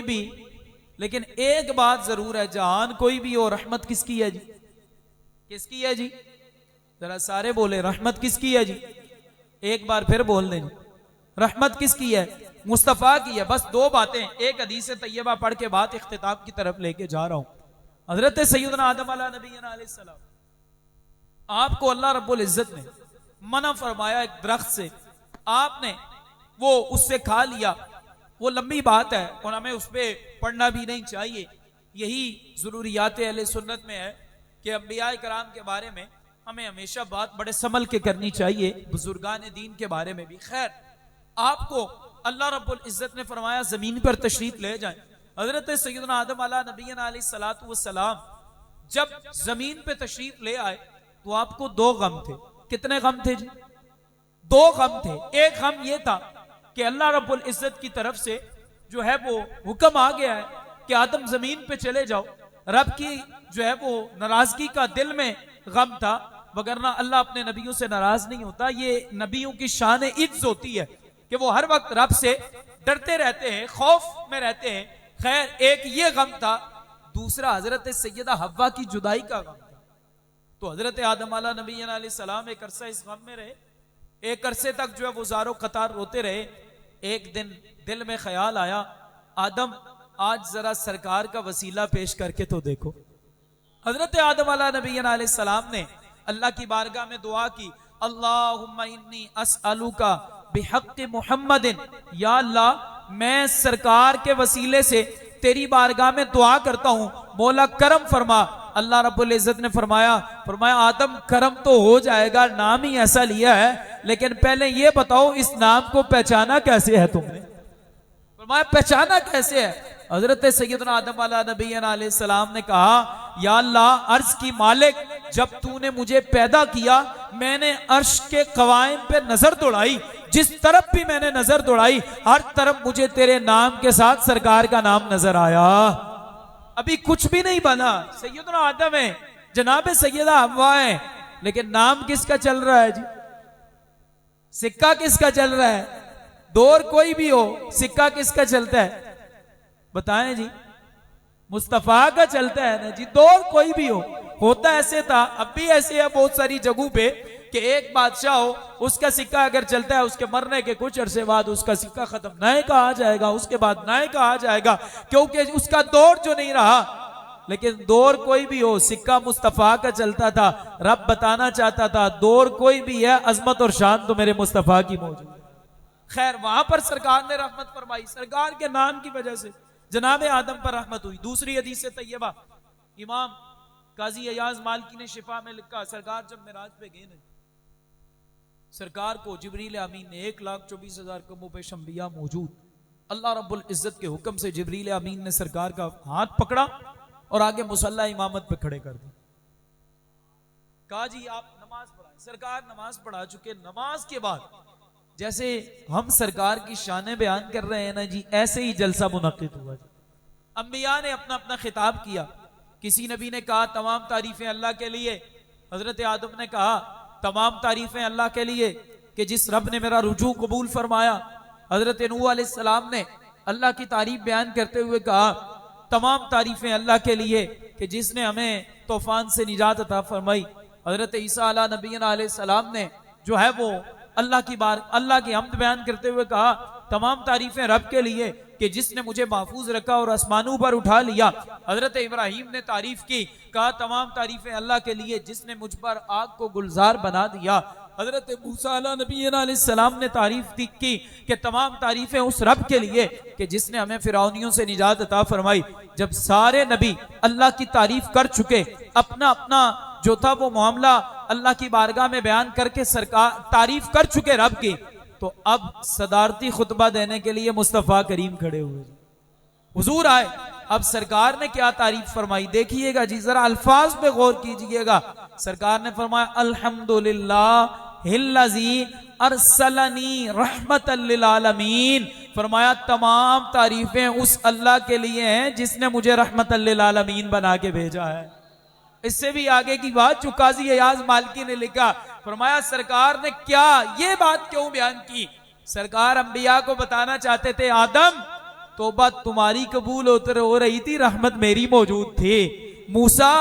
भी। लेकिन एक बात जरूर है, जहान कोई भी हो, रहमत किसकी है जी? किसकी है जी? जरा सारे बोले रहमत किसकी है जी? एक बार फिर बोल दें, रहमत किसकी है? मुस्तफा की है। बस 2 बातें, एक हदीस तैयबा पढ़ के बात इख्तिताम की तरफ लेके जा रहा हूं। हजरत सैयदना आदम अलैहिस्सलाम, आपको अल्लाह रब्बुल इज्जत ने मना फरमाया एक दरख्त से, आपने वो उससे खा लिया। वो लंबी बात है और हमें उस पर पढ़ना भी नहीं चाहिए। यही जरूरियात अहले सुन्नत में है कि अंबिया कराम के बारे में हमें हमेशा बात बड़े संभल के करनी चाहिए, बुजुर्गान दीन के बारे में भी। खैर, आपको अल्लाह रब्बुल इज्जत ने फरमाया जमीन पर तशरीफ ले जाएं। हजरत सैयदना आदम अलैहिस्सलाम जब जमीन पे तशरीफ ले आए तो आपको 2 गम थे। कितने गम थे जी? 2 गम थे। एक गम ये था कि अल्लाह रब्बुल इज्जत की तरफ से जो है वो हुक्म आ गया है कि आदम जमीन पे चले जाओ। रब की जो है वो नाराजगी का दिल में गम था, वगरना अल्लाह अपने नबियों से नाराज नहीं होता। ये नबियों की शान इज्ज होती है कि वो हर वक्त रब से डरते रहते हैं, खौफ में रहते हैं। खैर, एक ये गम था, दूसरा हजरत सैयदा हव्वा की जुदाई का गम था। तो हजरत आदम अलैहिस्सलाम एक अरसा इस गम में रहे, एक अरसे तक जो है वो ज़ारो कतार रोते रहे। एक दिन दिल में ख्याल आया, आदम आज जरा सरकार का वसीला पेश करके तो देखो। हजरत आदम अलैहिस्सलाम ने अल्लाह की बारगाह में दुआ की, अल्लाहुम्मा इन्नी अस्अलुका बिहक़्क़ि मुहम्मदिन, या अल्लाह मैं सरकार के वसीले से तेरी बारगाह में दुआ करता हूं, मौला करम फरमा। अल्लाह रब्बुल इज्जत ने फरमाया आदम करम तो हो जाएगा, नाम ही ऐसा लिया है, लेकिन पहले ये बताओ इस नाम को पहचाना कैसे है तुमने? फरमाया पहचाना कैसे है? हजरत सैयदना आदम अलैहि सलाम ने कहा, या अल्लाह अर्श की मालिक, जब तूने मुझे पैदा किया मैंने अर्श के कवायम पे नजर दौड़ाई, जिस तरफ भी मैंने नजर दौड़ाई हर तरफ मुझे तेरे नाम के साथ सरकार का नाम नजर आया। अभी कुछ भी नहीं बना, सैयदना आदम है, जनाब सैयदा हव्वा है, लेकिन नाम किसका चल रहा है जी? सिक्का किसका चल रहा है? दौर कोई भी हो, सिक्का किसका चलता है? बताएं जी। मुस्तफा का चलता है ना जी। दौर कोई भी होता ऐसे था, अब भी ऐसे है बहुत सारी जगहों पे कि एक बादशाह हो, उसका सिक्का अगर चलता है उसके मरने के कुछ अरसे बाद उसका सिक्का खत्म, नए का आ जाएगा, उसके बाद नए का आ जाएगा, क्योंकि उसका दौर जो नहीं रहा। लेकिन दौर कोई भी हो, सिक्का मुस्तफा का चलता था। रब बताना चाहता था दौर कोई भी है, अजमत और शान तो मेरे मुस्तफा की मौजूद है। खैर वहां पर सरकार ने रहमत फरमाई, सरकार के नाम की वजह से जनाब आदम पर रहमत हुई। दूसरी हदीस तैयबा इमाम काजी अयाज मालकी ने शिफा में लिखा, सरकार जब मिराज पे गए ना, सरकार को जिब्रील अमीन ने 1,24,000 कमो पेश अंबिया मौजूद, अल्लाह रब्बुल इज्जत के हुक्म से जिब्रील अमीन ने सरकार का हाथ पकड़ा और आगे मुसल्ला इमामत पे खड़े कर दिए। कहा जी आप नमाज पढ़ाएं। सरकार नमाज पढ़ा चुके, नमाज के बाद जैसे हम सरकार की शान बयान कर रहे हैं ना जी, ऐसे ही जलसा मुनक्किद हुआ जी। अंबिया ने अपना अपना खिताब किया। किसी नबी ने कहा तमाम तारीफें अल्लाह के लिए, हजरत आदम ने कहा तमाम तारीफें अल्लाह के लिए कि जिस रब ने मेरा रुजू कबूल फरमाया। हजरत नूह अलैहिस्सलाम ने अल्लाह की तारीफ बयान करते हुए कहा तमाम तारीफें अल्लाह के लिए कि जिसने हमें तूफान से निजात अता फरमाई। हजरत ईसा अलैहिस्सलाम ने जो है वो अल्लाह की हम्द बयान करते हुए कहा तमाम तारीफें रब के लिए कि जिसने मुझे महफूज रखा और आसमानों पर उठा लिया। हजरत इब्राहिम ने तारीफ की, कहा तमाम तारीफें अल्लाह के लिए जिसने मुझ पर आग को गुलजार बना दिया। हजरत मूसा अलैहिस्सलाम ने तारीफ की कि तमाम तारीफें उस रब के लिए कि जिसने हमें फिरौनियों से निजात अता फरमाई। जब सारे नबी अल्लाह की तारीफ कर चुके, अपना अपना जो था वो मामला अल्लाह की बारगाह में बयान करके सरकार तारीफ कर चुके रब की, तो अब सदारती खुतबा देने के लिए मुस्तफा करीम खड़े हुए, हुजूर आए। अब सरकार ने क्या तारीफ फरमाई देखिएगा जी, जरा अल्फाज पे गौर कीजिएगा। सरकार ने फरमाया अल्हम्दुलिल्लाह हिल्लज़ी अरसलनी रहमतल लिल आलमीन। फरमाया तमाम तारीफें उस अल्लाह के लिए हैं जिसने मुझे रहमतल लिल आलमीन बना के भेजा है। इससे भी आगे की बात जो काजी अयाज मालकी ने लिखा, फरमाया सरकार ने क्या ये बात क्यों बयान की? सरकार अंबिया को बताना चाहते थे आदम तौबा तुम्हारी कबूल हो रही थी, रहमत मेरी मौजूद थी। मूसा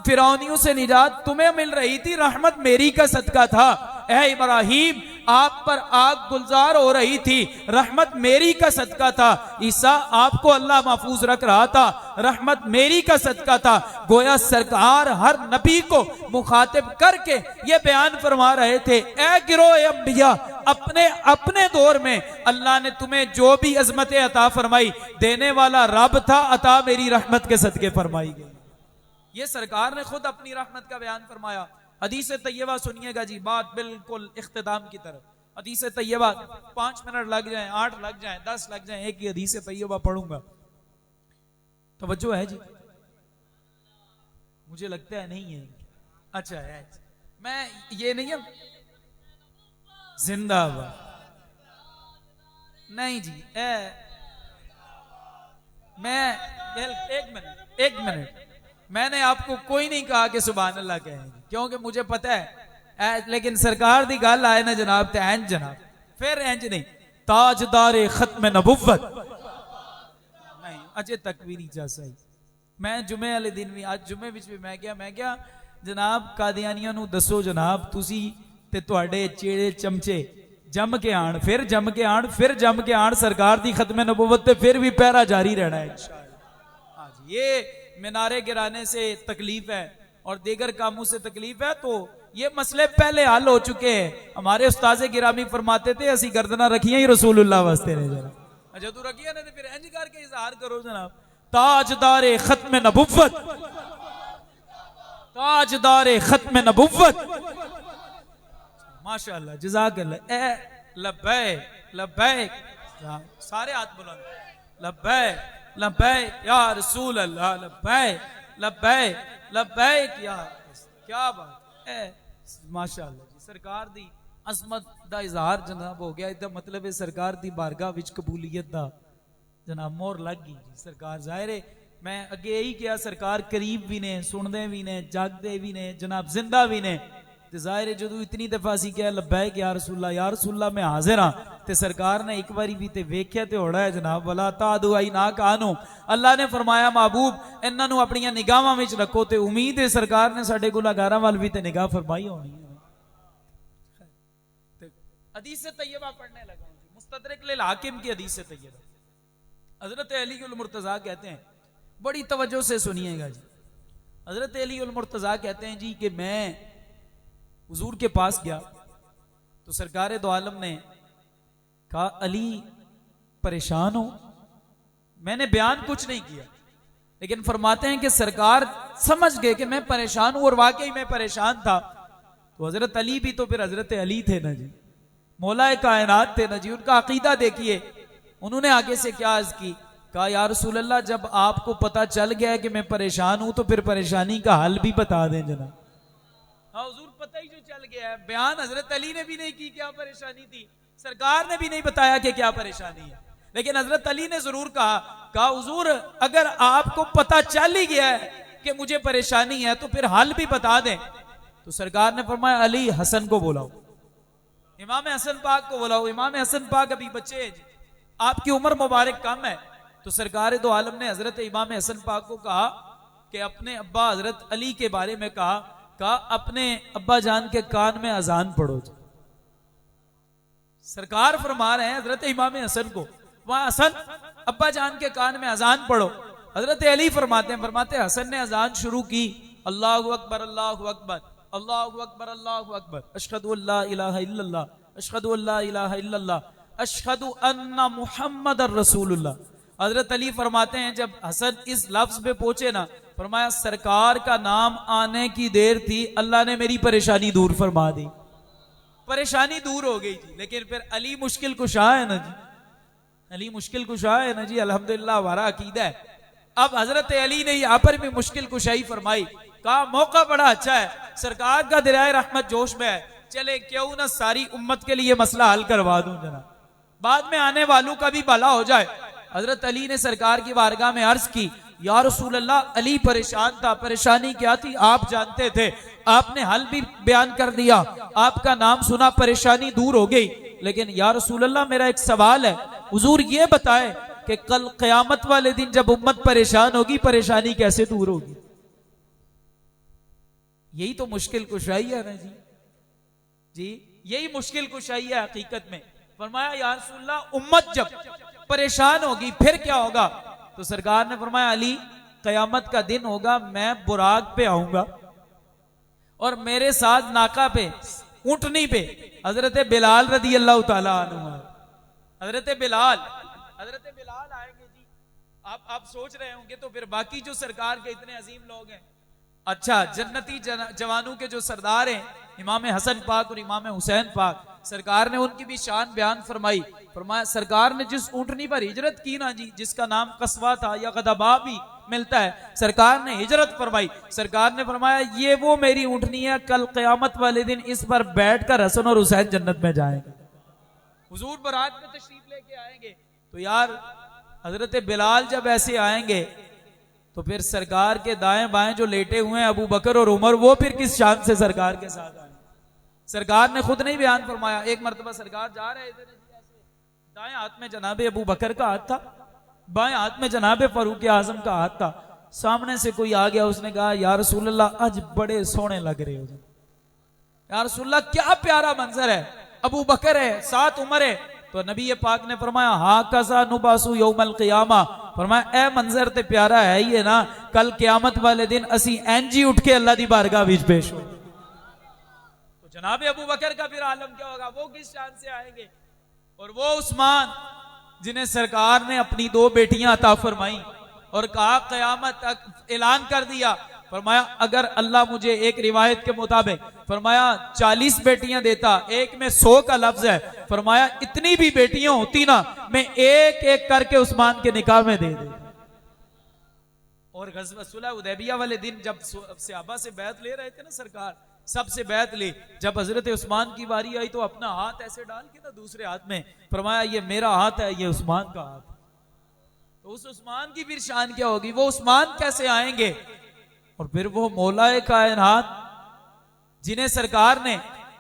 फिरौनियों से निजात तुम्हें मिल रही थी, रहमत मेरी का सदका था। ऐ इब्राहिम आप पर आग गुलजार हो रही थी, रहमत मेरी का सदका था। ईसा आपको अल्लाह महफूज रख रहा था, रहमत मेरी का सदका था। गोया सरकार हर नबी को मुखातिब करके ये बयान फरमा रहे थे, ए गिरोए अंबिया अपने अपने दौर में अल्लाह ने तुम्हें जो भी अजमतें अता फरमाई देने वाला रब था, अता मेरी रहमत के सदके फरमाई गई। ये सरकार ने खुद अपनी रहमत का बयान फरमाया। हदीस तैयबा सुनिएगा जी, बात बिल्कुल इख्तिताम की तरफ। हदीस तैयबा 5 मिनट लग जाए, 8 लग जाए, 10 लग जाए, एक ही हदीस तैयबा पढ़ूंगा। तवज्जो है जी? मुझे लगता है नहीं है। अच्छा है, मैं ये नहीं है जिंदाबाद नहीं जी। मैं एक मिनट मैंने आपको कोई नहीं कहा कि सुभान अल्लाह कहेंगे, क्योंकि मुझे पता है, लेकिन सरकार दी गल आए ना जनाब ते इंज जनाब, फिर इंज नहीं ताजदारे खत्म नबुव्वत नहीं, अजे तक भी नहीं जा सही। मैं जुमे वाले दिन भी, आज जुमे विच भी मैं क्या जनाब कादियानियां नू दसो जनाब तुसी ते तुहाडे चेड़े चमचे जम के आण, फिर जम के आण, फिर जम के आण, सरकार दी खत्म नबुव्वत ते फिर भी पहरा जारी रहना है इंशाअल्लाह। हाँ जी, ये मीनारे गिराने से तकलीफ है और दीगर कामों से तकलीफ है, तो ये मसले पहले हल हो चुके हैं। हमारे उस्ताज़े गिरामी फरमाते थे असी गर्दना रखियां ही रसूलुल्लाह वास्ते ने, जरा जदू रखिया ने फिर इंज करके इजहार करो जनाब, ताजदारे खत्म नबुव्वत, ताजदारे खत्म नबुव्वत। माशाअल्लाह, जज़ाकल्लाह, लब्बैक लब्बैक, सारे हाथ बुलंद। लब्बैक लब्बैक या रसूल अल्लाह, लब्बैक लब्बैक लब्बैक या। क्या बात है, माशाअल्लाह जी। सरकार दी अजमत दा इजहार जनाब हो गया। इसका मतलब है सरकार दी बारगाह विच कबूलियत दा जनाब मोहर लग गई जी। सरकार जाहिर है, मैं अगे यही किया, सरकार करीब भी ने, सुनते भी ने, जागते भी ने, जनाब जिंदा भी ने। ते जाहिर है जो इतनी दफा असी क्या लब्बैक या रसूलल्लाह मैं हाजिर हाँ, ते सरकार ने एक बारी भी ते वेख्या ते होड़ा है जनाब, वला तादु आई ना कानो। अल्लाह ने फरमाया महबूब इन्हां नूं अपनियां निगाहां विच रखो, ते उम्मीद है सरकार ने साडे गुनाहगारां वल भी ते निगाह फरमाई होनी है। हदीस तैयबा पढ़ने लगा हूं, मुस्तदरक लिल हाकिम की हदीस तैयबा। हजरत अली उल मुर्तजा कहते हैं, बड़ी तवज्जो से सुनिएगा जी। हजरत अली उल मुर्तजा कहते हैं जी कि मैं हुजूर के पास गया तो सरकार दो आलम ने कहा अली परेशान हो। मैंने बयान कुछ नहीं किया, लेकिन फरमाते हैं कि सरकार समझ गए कि मैं परेशान हूं, और वाकई मैं परेशान था। तो हजरत अली भी तो फिर हजरत अली थे ना जी, मौला कायनात थे ना जी। उनका अकीदा देखिए, उन्होंने आगे से क्या अर्ज की, कहा या रसूल अल्लाह जब आपको पता चल गया है कि मैं परेशान हूं तो फिर परेशानी का हल भी बता दें जनाब। हाँ हुजूर पता ही जो चल गया है, बयान हजरत अली ने भी नहीं की क्या परेशानी थी, सरकार ने भी नहीं बताया कि क्या परेशानी है, लेकिन हजरत अली ने जरूर कहा हुजूर अगर आपको पता चल ही गया है कि मुझे परेशानी है तो फिर हल भी बता दें। तो सरकार ने फरमाया अली हसन को बुलाओ, इमाम हसन पाक को बुलाओ। इमाम हसन पाक अभी बच्चे हैं, आपकी उम्र मुबारक कम है। तो सरकार दो आलम ने हजरत इमाम हसन पाक को कहा कि अपने अब्बा हजरत अली के बारे में कहा अपने अब्बा जान के कान में अजान पढ़ो। सरकार फरमा रहे हैं हजरत इमाम हसन को, वहां हसन अब्बा जान के कान में अजान पढ़ो। हजरत अली फरमाते हसन ने अजान शुरू की, अल्लाहु अकबर अल्लाहु अकबर अल्लाहु अकबर अल्लाहु अकबर, अशहदु अल्ला इलाहा इल्लल्लाह अशहदु अल्ला इलाहा इल्लल्लाह अशहदु अन्ना मुहम्मदर रसूलुल्लाह। हजरत अली फरमाते हैं जब हसन इस लफ्ज पे पहुंचे ना, फरमाया सरकार का नाम आने की देर थी, अल्लाह ने मेरी परेशानी दूर फरमा दी। परेशानी दूर हो गई जी। लेकिन फिर अली मुश्किल कुशा है ना जी, अली मुश्किल कुशा है ना जी, अल्हम्दुलिल्लाह हमारा अकीदा है। अब हजरत अली ने यहां पर भी मुश्किल कुशाई फरमाई, कहा मौका बड़ा अच्छा है, सरकार का दरिया रहमत जोश में है, चले क्यों ना सारी उम्मत के लिए मसला हल करवा दूं जनाब, बाद में आने वालों का भी भला हो जाए। हजरत अली ने सरकार की बारगाह में अर्ज की, या रसूल अल्लाह अली परेशान था, परेशानी क्या थी आप जानते थे, आपने हल भी बयान कर दिया, आपका नाम सुना, परेशानी दूर हो गई। लेकिन या रसूल अल्लाह मेरा एक सवाल है, हुजूर ये बताएं कि कल क़यामत वाले दिन जब उम्मत परेशान होगी परेशानी कैसे दूर होगी। यही तो मुश्किल कुशाई है ना जी, यही मुश्किल कुशाई है हकीकत में। फरमाया या रसूल अल्लाह उम्मत जब परेशान होगी फिर क्या होगा। तो सरकार ने फरमाया अली कयामत का दिन होगा, मैं बुराक पे आऊंगा और मेरे साथ नाका पे ऊंटनी पे हजरत बिलाल रदी अल्लाह तआला अन्हु, हजरत बिलाल आएंगे जी। आप सोच रहे होंगे तो फिर बाकी जो सरकार के इतने अजीम लोग हैं, अच्छा जन्नती जवानों के जो सरदार हैं इमाम हसन पाक और इमाम हुसैन पाक, सरकार ने उनकी भी शान बयान फरमाई। फरमाया सरकार ने जिस ऊंटनी पर हिजरत की ना जी, जिसका नाम कस्वा था या गदबा भी मिलता है, सरकार ने हिजरत फरमाई। सरकार ने फरमाया ये वो मेरी ऊंटनी है, कल क़यामत वाले दिन इस पर बैठकर हसन और हुसैन जन्नत में जाएंगे। हुजूर बारात में तशरीफ लेके आएंगे तो यार हजरत बिलाल जब ऐसे आएंगे तो फिर सरकार के दाएं बाएं जो लेटे हुए हैं अबू बकर और उमर, वो फिर किस शान से सरकार के साथ आए। सरकार ने खुद नहीं बयान फरमाया, एक मरतबा सरकार जा रहे थे, दाएं हाथ में जनाबे अबू बकर का हाथ था, बाएं हाथ में जनाबे फारूक आजम का हाथ था। सामने से कोई आ गया, उसने कहा या रसूल अल्लाह आज बड़े सोने लग रहे हो, या रसूल अल्लाह क्या प्यारा मंजर है, अबू बकर है साथ उमर है। तो नबी पाक ने फरमाया हा कसा नुबासु यौमल क़ियामा, फरमाया ए मंजर ते प्यारा है ही है ना, कल क़यामत वाले दिन असी एंजी उठ के अल्लाह दी बारगाह विच पेश हो। तो जनाब अबू बकर का फिर आलम क्या होगा, वो किस शान से आएंगे। और वो उस्मान जिन्हें सरकार ने अपनी 2 बेटियां अता फरमाई और कहा क़यामत तक ऐलान कर दिया फरमाया अगर अल्लाह मुझे एक रिवायत के मुताबिक फरमाया 40 बेटियां देता, एक में 100 का लफ्ज है, फरमाया इतनी भी बेटियां होती ना मैं एक एक करके उस्मान के निकाह में दे देता। और गज़वा सुलह हुदैबिया वाले दिन जब सहाबा से बैत ले रहे थे ना सरकार, सबसे बैत ली, जब हजरत उस्मान की बारी आई तो अपना हाथ ऐसे डाल के ना दूसरे हाथ में फरमाया ये मेरा हाथ है, ये उस्मान का हाथ। तो उस उस्मान की फिर शान क्या होगी, वो उस्मान कैसे आएंगे, और फिर वो मौलाए कायनात जिन्हें सरकार ने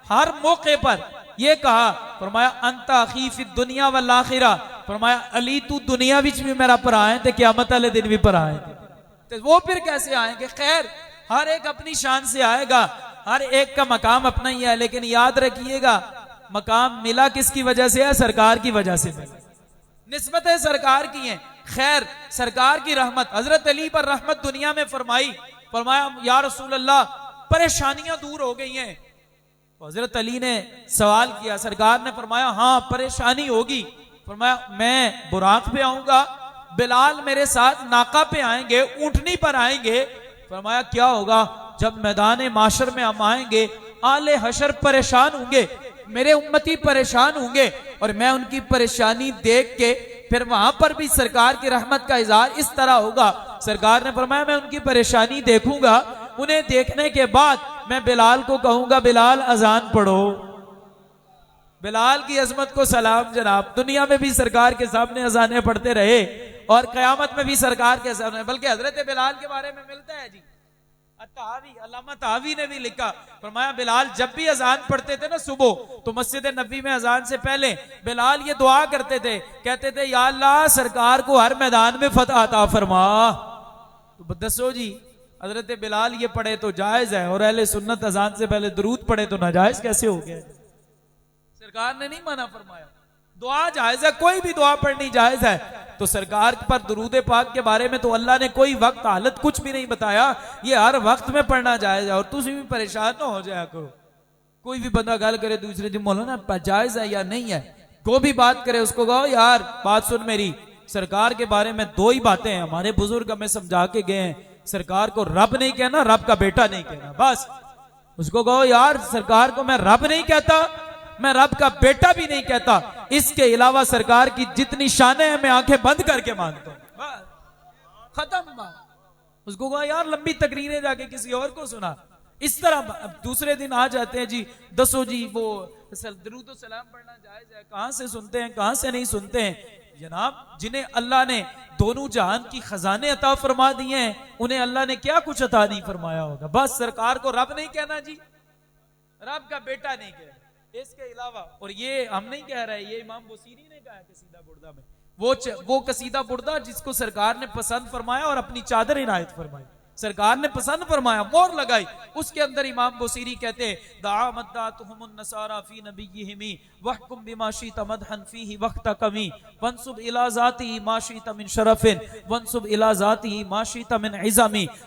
हर मौके पर यह कहा, फरमाया अंता अखी फिद दुनिया वल आखिरा, फरमाया अली तू दुनिया विच भी मेरा भरा है ते क़यामत वाले दिन भी भरा है। तो वो फिर कैसे आएंगे। खैर हर एक अपनी शान से आएगा, हर एक का मकाम अपना ही है, लेकिन याद रखिएगा मकाम मिला किसकी वजह से है, सरकार की वजह से मिला, निस्बत है सरकार की है। खैर सरकार की रहमत हजरत अली पर रहमत दुनिया में फरमाई, फरमाया या रसूल अल्लाह परेशानियां दूर हो गई हैं। तो हजरत अली ने सवाल किया, सरकार ने फरमाया हाँ परेशानी होगी। फरमाया मैं बुराक पे आऊंगा, बिलाल मेरे साथ नाका पे आएंगे, ऊंटनी पर आएंगे। फरमाया क्या होगा, जब मैदान माशर में हम आएंगे आले हशर परेशान होंगे, मेरे उम्मती परेशान होंगे, और मैं उनकी परेशानी देख के फिर वहां पर भी सरकार की रहमत का इजहार इस तरह होगा। सरकार ने फरमाया मैं उनकी परेशानी देखूंगा, उन्हें देखने के बाद मैं बिलाल को कहूंगा बिलाल अजान पढ़ो। बिलाल की अजमत को सलाम जनाब, दुनिया में भी सरकार के सामने अजानें पढ़ते रहे और कयामत में भी सरकार के सामने। बल्कि हजरत बिलाल के बारे में मिलता है जी, अल्लामा तावी ने भी लिखा, फरमाया बिलाल जब भी अजान पढ़ते थे ना सुबह, तो मस्जिद नबी में अजान से पहले बिलाल ये दुआ करते थे, कहते थे या अल्लाह सरकार को हर मैदान में फतह अता फरमा। तो दसो जी हजरत बिलाल ये पढ़े तो जायज है, और अहले सुन्नत अजान से पहले दरूद पढ़े तो नाजायज कैसे हो गया। सरकार ने नहीं मना फरमाया, दुआ जायज है, कोई भी दुआ पढ़नी जायज है। तो सरकार पर दुरूद पाक के बारे में तो अल्लाह ने कोई वक्त हालत कुछ भी नहीं बताया, ये हर वक्त में पढ़ना जायज है। और तुम भी परेशान ना हो जाया करो, कोई भी बंदा गल करे दूसरे दिन मौलाना जायज है या नहीं है, कोई भी बात करे उसको कहो यार बात सुन मेरी, सरकार के बारे में दो ही बातें हैं, हमारे बुजुर्ग हमें समझा के गए हैं, सरकार को रब नहीं कहना, रब का बेटा नहीं कहना, बस उसको कहो यार सरकार को मैं रब नहीं कहता, मैं रब का बेटा भी नहीं कहता, इसके अलावा सरकार की जितनी शानें हैं मैं आंखें बंद करके मानता हूं, खत्म बात। उसको कहा यार लंबी तकरीरें जाके किसी और को सुना। इस तरह दूसरे दिन आ जाते हैं जी, दसो जी वो दरूद सलाम पढ़ना जायज है, कहां से सुनते हैं कहां से नहीं सुनते हैं। जनाब जिन्हें अल्लाह ने दोनों जहान की खजाने अता फरमा दिए हैं, उन्हें अल्लाह ने क्या कुछ अता नहीं फरमाया होगा। बस सरकार को रब नहीं कहना जी, रब का बेटा नहीं कहना, इसके अलावा। और ये हम नहीं कह रहे, ये इमाम बुसीरी ने कहा है कसीदा बुर्दा में, वो कसीदा बुर्दा जिसको सरकार ने पसंद फरमाया और अपनी चादर इनायत फरमाई, सरकार ने पसंद फरमाया, मोहर लगाई, उसके अंदर इमाम बुसीरी कहते हैं दाअमद्दातुहुमुन नसारा फी नबिय्यिहिमी वहकुम बिमा शीता मदहन फीहि वक्त कमी वंसुब इला जातिही मा शीता मिन शरफिन वंसुब इला जातिही मा शीता मिन इज़मी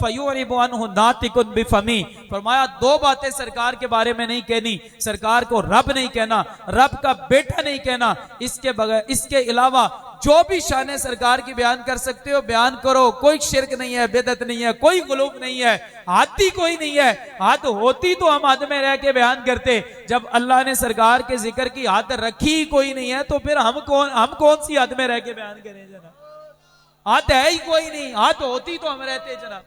फयुरिबु अनहु नातिकुन बिफमी। फरमाया दो बातें सरकार के बारे में नहीं कहनी, सरकार को रब नहीं कहना, रब का बेटा नहीं कहना, इसके बगैर इसके अलावा जो भी शान सरकार की बयान कर सकते हो बयान करो, कोई शिरक नहीं है, बेदत नहीं है, कोई गुलूब नहीं है, हाथी कोई नहीं है। हाथ होती तो हम हाथ में रह के बयान करते, जब अल्लाह ने सरकार के जिक्र की हाथ रखी ही कोई नहीं है, तो फिर हम कौन सी हाथ में रह के बयान करें जनाब, हाथ है ही कोई नहीं, हाथ होती तो हम रहते जनाब।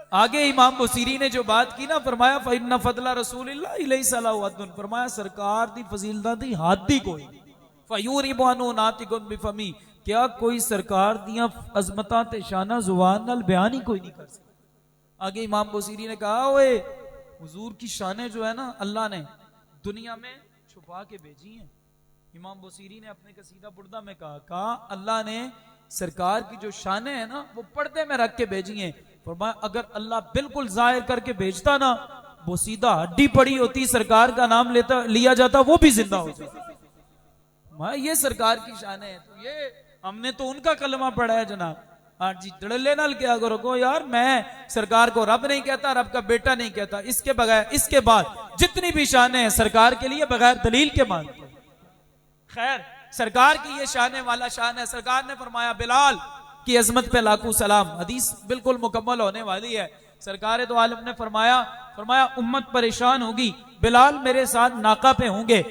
आगे इमाम बुसीरी ने जो बात की ना, फरमाया फइन्ना फदला रसूलिल्लाहि लैसा लहु हद्दुन, फरमाया सरकार दी फजीलता दी हादी कोई फयूरिबु अनहु नातिकुन बिफमी, क्या कोई सरकार दियां अजमतां ते शाना जुबान नाल बयान ही कोई नहीं कर सकता। आगे इमाम बुसीरी ने कहा ओए हुजूर की शानें जो है ना अल्लाह ने दुनिया में छुपा के भेजी हैं। इमाम बुसीरी ने अपने कसीदा बुर्दा में कहा अल्लाह ने सरकार की जो शानें हैं ना वो पर्दे में रख के भेजी हैं। अगर अल्लाह बिल्कुल जाहिर करके भेजता ना, वो सीधा हड्डी पड़ी होती, सरकार का नाम लिया जाता, वो भी जिंदा हो जाता। ये सरकार की शान है, तो ये हमने तो उनका कलमा पढ़ा है जनाब, हाँ जी, डड़ले नाल क्या करो को यार, मैं सरकार को रब नहीं कहता, रब का बेटा नहीं कहता। इसके बगैर, इसके बाद जितनी भी शानें हैं सरकार के लिए बगैर दलील के मानते हैं। खैर, सरकार की ये शान वाला शान है। सरकार ने फरमाया बिलाल की अजमत पे लाखों सलाम। हदीस बिल्कुल मुकम्मल होने वाली है। सरकार दो आलम ने फरमाया उम्मत परेशान होगी, बिलाल मेरे साथ नाका पे होंगे।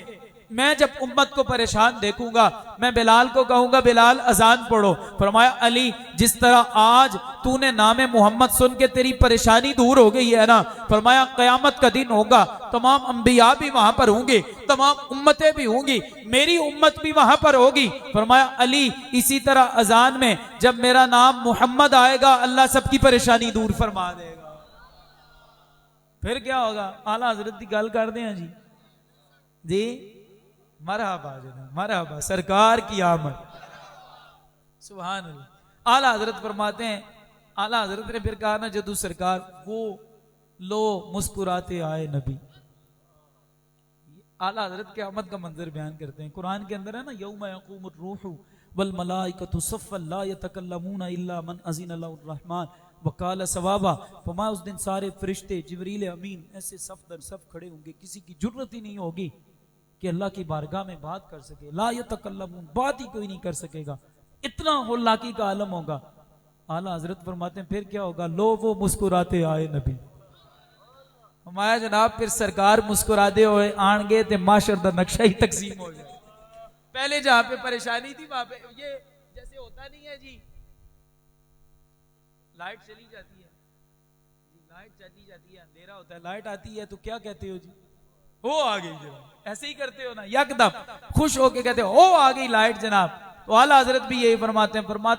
मैं जब उम्मत को परेशान देखूंगा, मैं बिलाल को कहूंगा बिलाल अजान पढ़ो। फरमाया अली, जिस तरह आज तूने नामे मोहम्मद सुन के तेरी परेशानी दूर हो गई है ना, फरमाया कयामत का दिन होगा, तमाम अंबिया भी वहां पर होंगे, तमाम उम्मतें भी होंगी, मेरी उम्मत भी वहां पर होगी। फरमाया अली, इसी तरह अजान में जब मेरा नाम मोहम्मद आएगा, अल्लाह सबकी परेशानी दूर फरमा देगा। फिर क्या होगा? आला हजरत की गल करते हैं जी मरहबा जनाब, मरहबा, सरकार की आमद, सुभान अल्लाह। आला हजरत फरमाते हैं, आला हजरत ने फिर कहा ना, जदू सरकार वो लो मुस्कुराते आए नबी। आला हजरत के आमद का मंजर बयान करते हैं। कुरान के अंदर है ना, यौम यक़ूमुर रूहु वल मलाइकतु सफ़्फ़न ला यतकल्लमूना इल्ला मन अज़िन लहुर रहमान वकाल सवाबा। फरमाया उस दिन सारे फरिश्ते जिब्रील अमीन ऐसे सफ दर सफ खड़े होंगे, किसी की जुर्रत ही नहीं होगी कि अल्लाह की बारगाह में बात कर सके। ला यतकल्लमून, बात ही कोई नहीं कर सकेगा, इतना होलाकी का आलम होगा। आला हजरत फरमाते हैं फिर क्या होगा? लो वो मुस्कुराते आए नबी। हमारा जनाब फिर सरकार मुस्कुराते हुए आएंगे तो माशर दा नक्शा ही तकसीम हो जाए। पहले जहां पे परेशानी थी वहां पे ये जैसे होता नहीं है जी, लाइट चली जाती है जी, लाइट चली जाती है, अंधेरा होता है, लाइट आती है तो क्या कहते हो जी? हो आ गई जनाब, ऐसे ही करते हो ना, यकदम खुश होके कहते हो ओ आ गई लाइट जनाब। तो आला हजरत भी यही फरमाते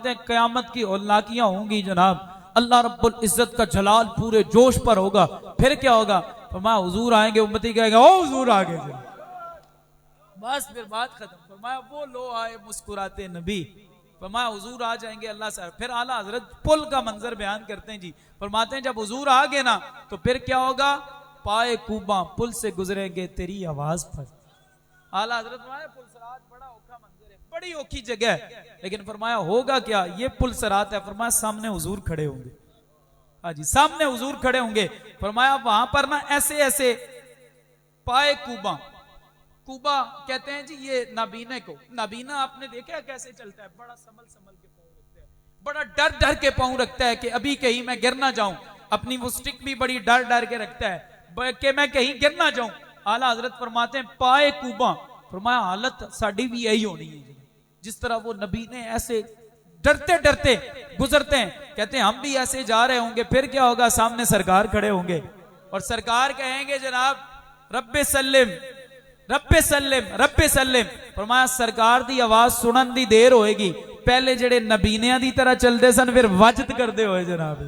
हैं कयामत की औलाकियां होंगी जनाब, अल्लाह रब्बुल इज्जत का जलाल पूरे जोश पर होगा। फिर क्या होगा? फरमाया हुजूर आएंगे, उम्मती कहेगा ओ हुजूर आ गए, बस फिर बात खत्म। फरमाया वो लो आए मुस्कुराते नबी। फरमाया हुजूर आ जाएंगे अल्लाह से। फिर आला हजरत पुल का मंजर बयान करते हैं जी। फरमाते हैं जब हुजूर आ गए ना तो फिर क्या होगा? पाए कूबा पुल से गुजरेंगे तेरी आवाज पर। आला हजरत फरमाया पुल सरात बड़ा औखा मंजर है, बड़ी औखी जगह है, लेकिन फरमाया होगा क्या? ये पुल सरात है। फरमाया सामने हुजूर खड़े होंगे। हाँ जी, सामने हुजूर खड़े होंगे। फरमाया वहां पर ना ऐसे ऐसे पाए कूबा, कूबा कहते हैं जी ये नाबीने को। नाबीना आपने देखा कैसे चलता है? बड़ा संभल संभल के पाँव रखता है, बड़ा डर डर के पाँव रखता है कि अभी कहीं मैं गिर ना जाऊं। अपनी वो स्टिक भी बड़ी डर डर के रखता है कि मैं कहीं गिर ना जाऊं। आला हजरत फरमाते हैं पाए कूबा। फरमाया हालत साड़ी भी यही होनी है, जिस तरह वो नबी ने ऐसे डरते डरते गुजरते हैं, कहते हैं हम भी ऐसे जा रहे होंगे। फिर क्या होगा? सामने सरकार खड़े होंगे और सरकार कहेंगे जनाब रब्बे सल्लिम रब्बे सल्लिम रब्बे सल्लिम। फरमाया सरकार दी आवाज सुनन दी देर होएगी, पहले जेड़े नबीनियां दी तरह चलते सन फिर वजद करते हुए जनाब।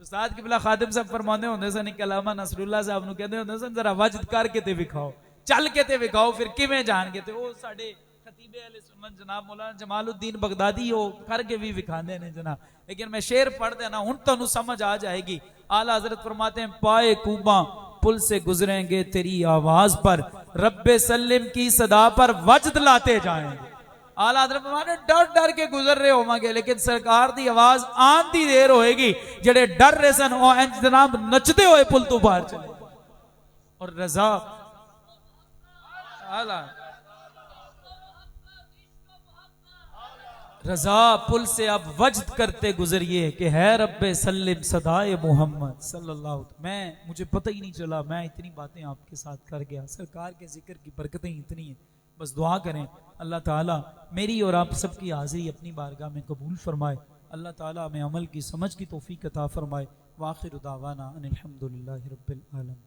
उस्ताद किबला खादिम साहब फरमाते होंदे सन, कलामा नसरुल्लाह साहब नु कहंदे होंदे सन जरा वजद करके ते विखाओ, चल के ते विखाओ, फिर किवें जाणगे। ते ओ साडे खतीबे अहले सुन्नत जनाब मौलाना जमालुद्दीन बगदादी हो करके भी विखांदे ने जनाब। लेकिन मैं शेर पढ़ देना हुण तुहानू समझ आ जाएगी। आला हजरत फरमाते हैं पाए कूबा पुल से गुजरेंगे तेरी आवाज पर, रब्बे सल्लिम की सदा पर वजद लाते जाएंगे। आला हजरत फरमाते डर डर के गुजर रहे होवांगे, लेकिन सरकार दी आवाज आन दी देर होएगी, जेड़े डर रहे सन ओ इंज जनाब नचदे हुए पुल तो बाहर चले। और रजा आला रजा पुल से अब वजद करते गुजरिए कि है रब्बे सल्लिम सदाए मोहम्मद सल्लल्लाहु। मुझे पता ही नहीं चला, मैं इतनी बातें आपके साथ कर गया। सरकार के जिक्र की बरकतें इतनी हैं, बस दुआ करें अल्लाह ताला मेरी और आप सबकी हाजिरी अपनी बारगाह में कबूल फरमाए। अल्लाह ताला हमें अमल की समझ की तौफीक अता फरमाए। वाखिर दावाना अनिल हम्दुलिल्लाहि रब्बिल आलमीन।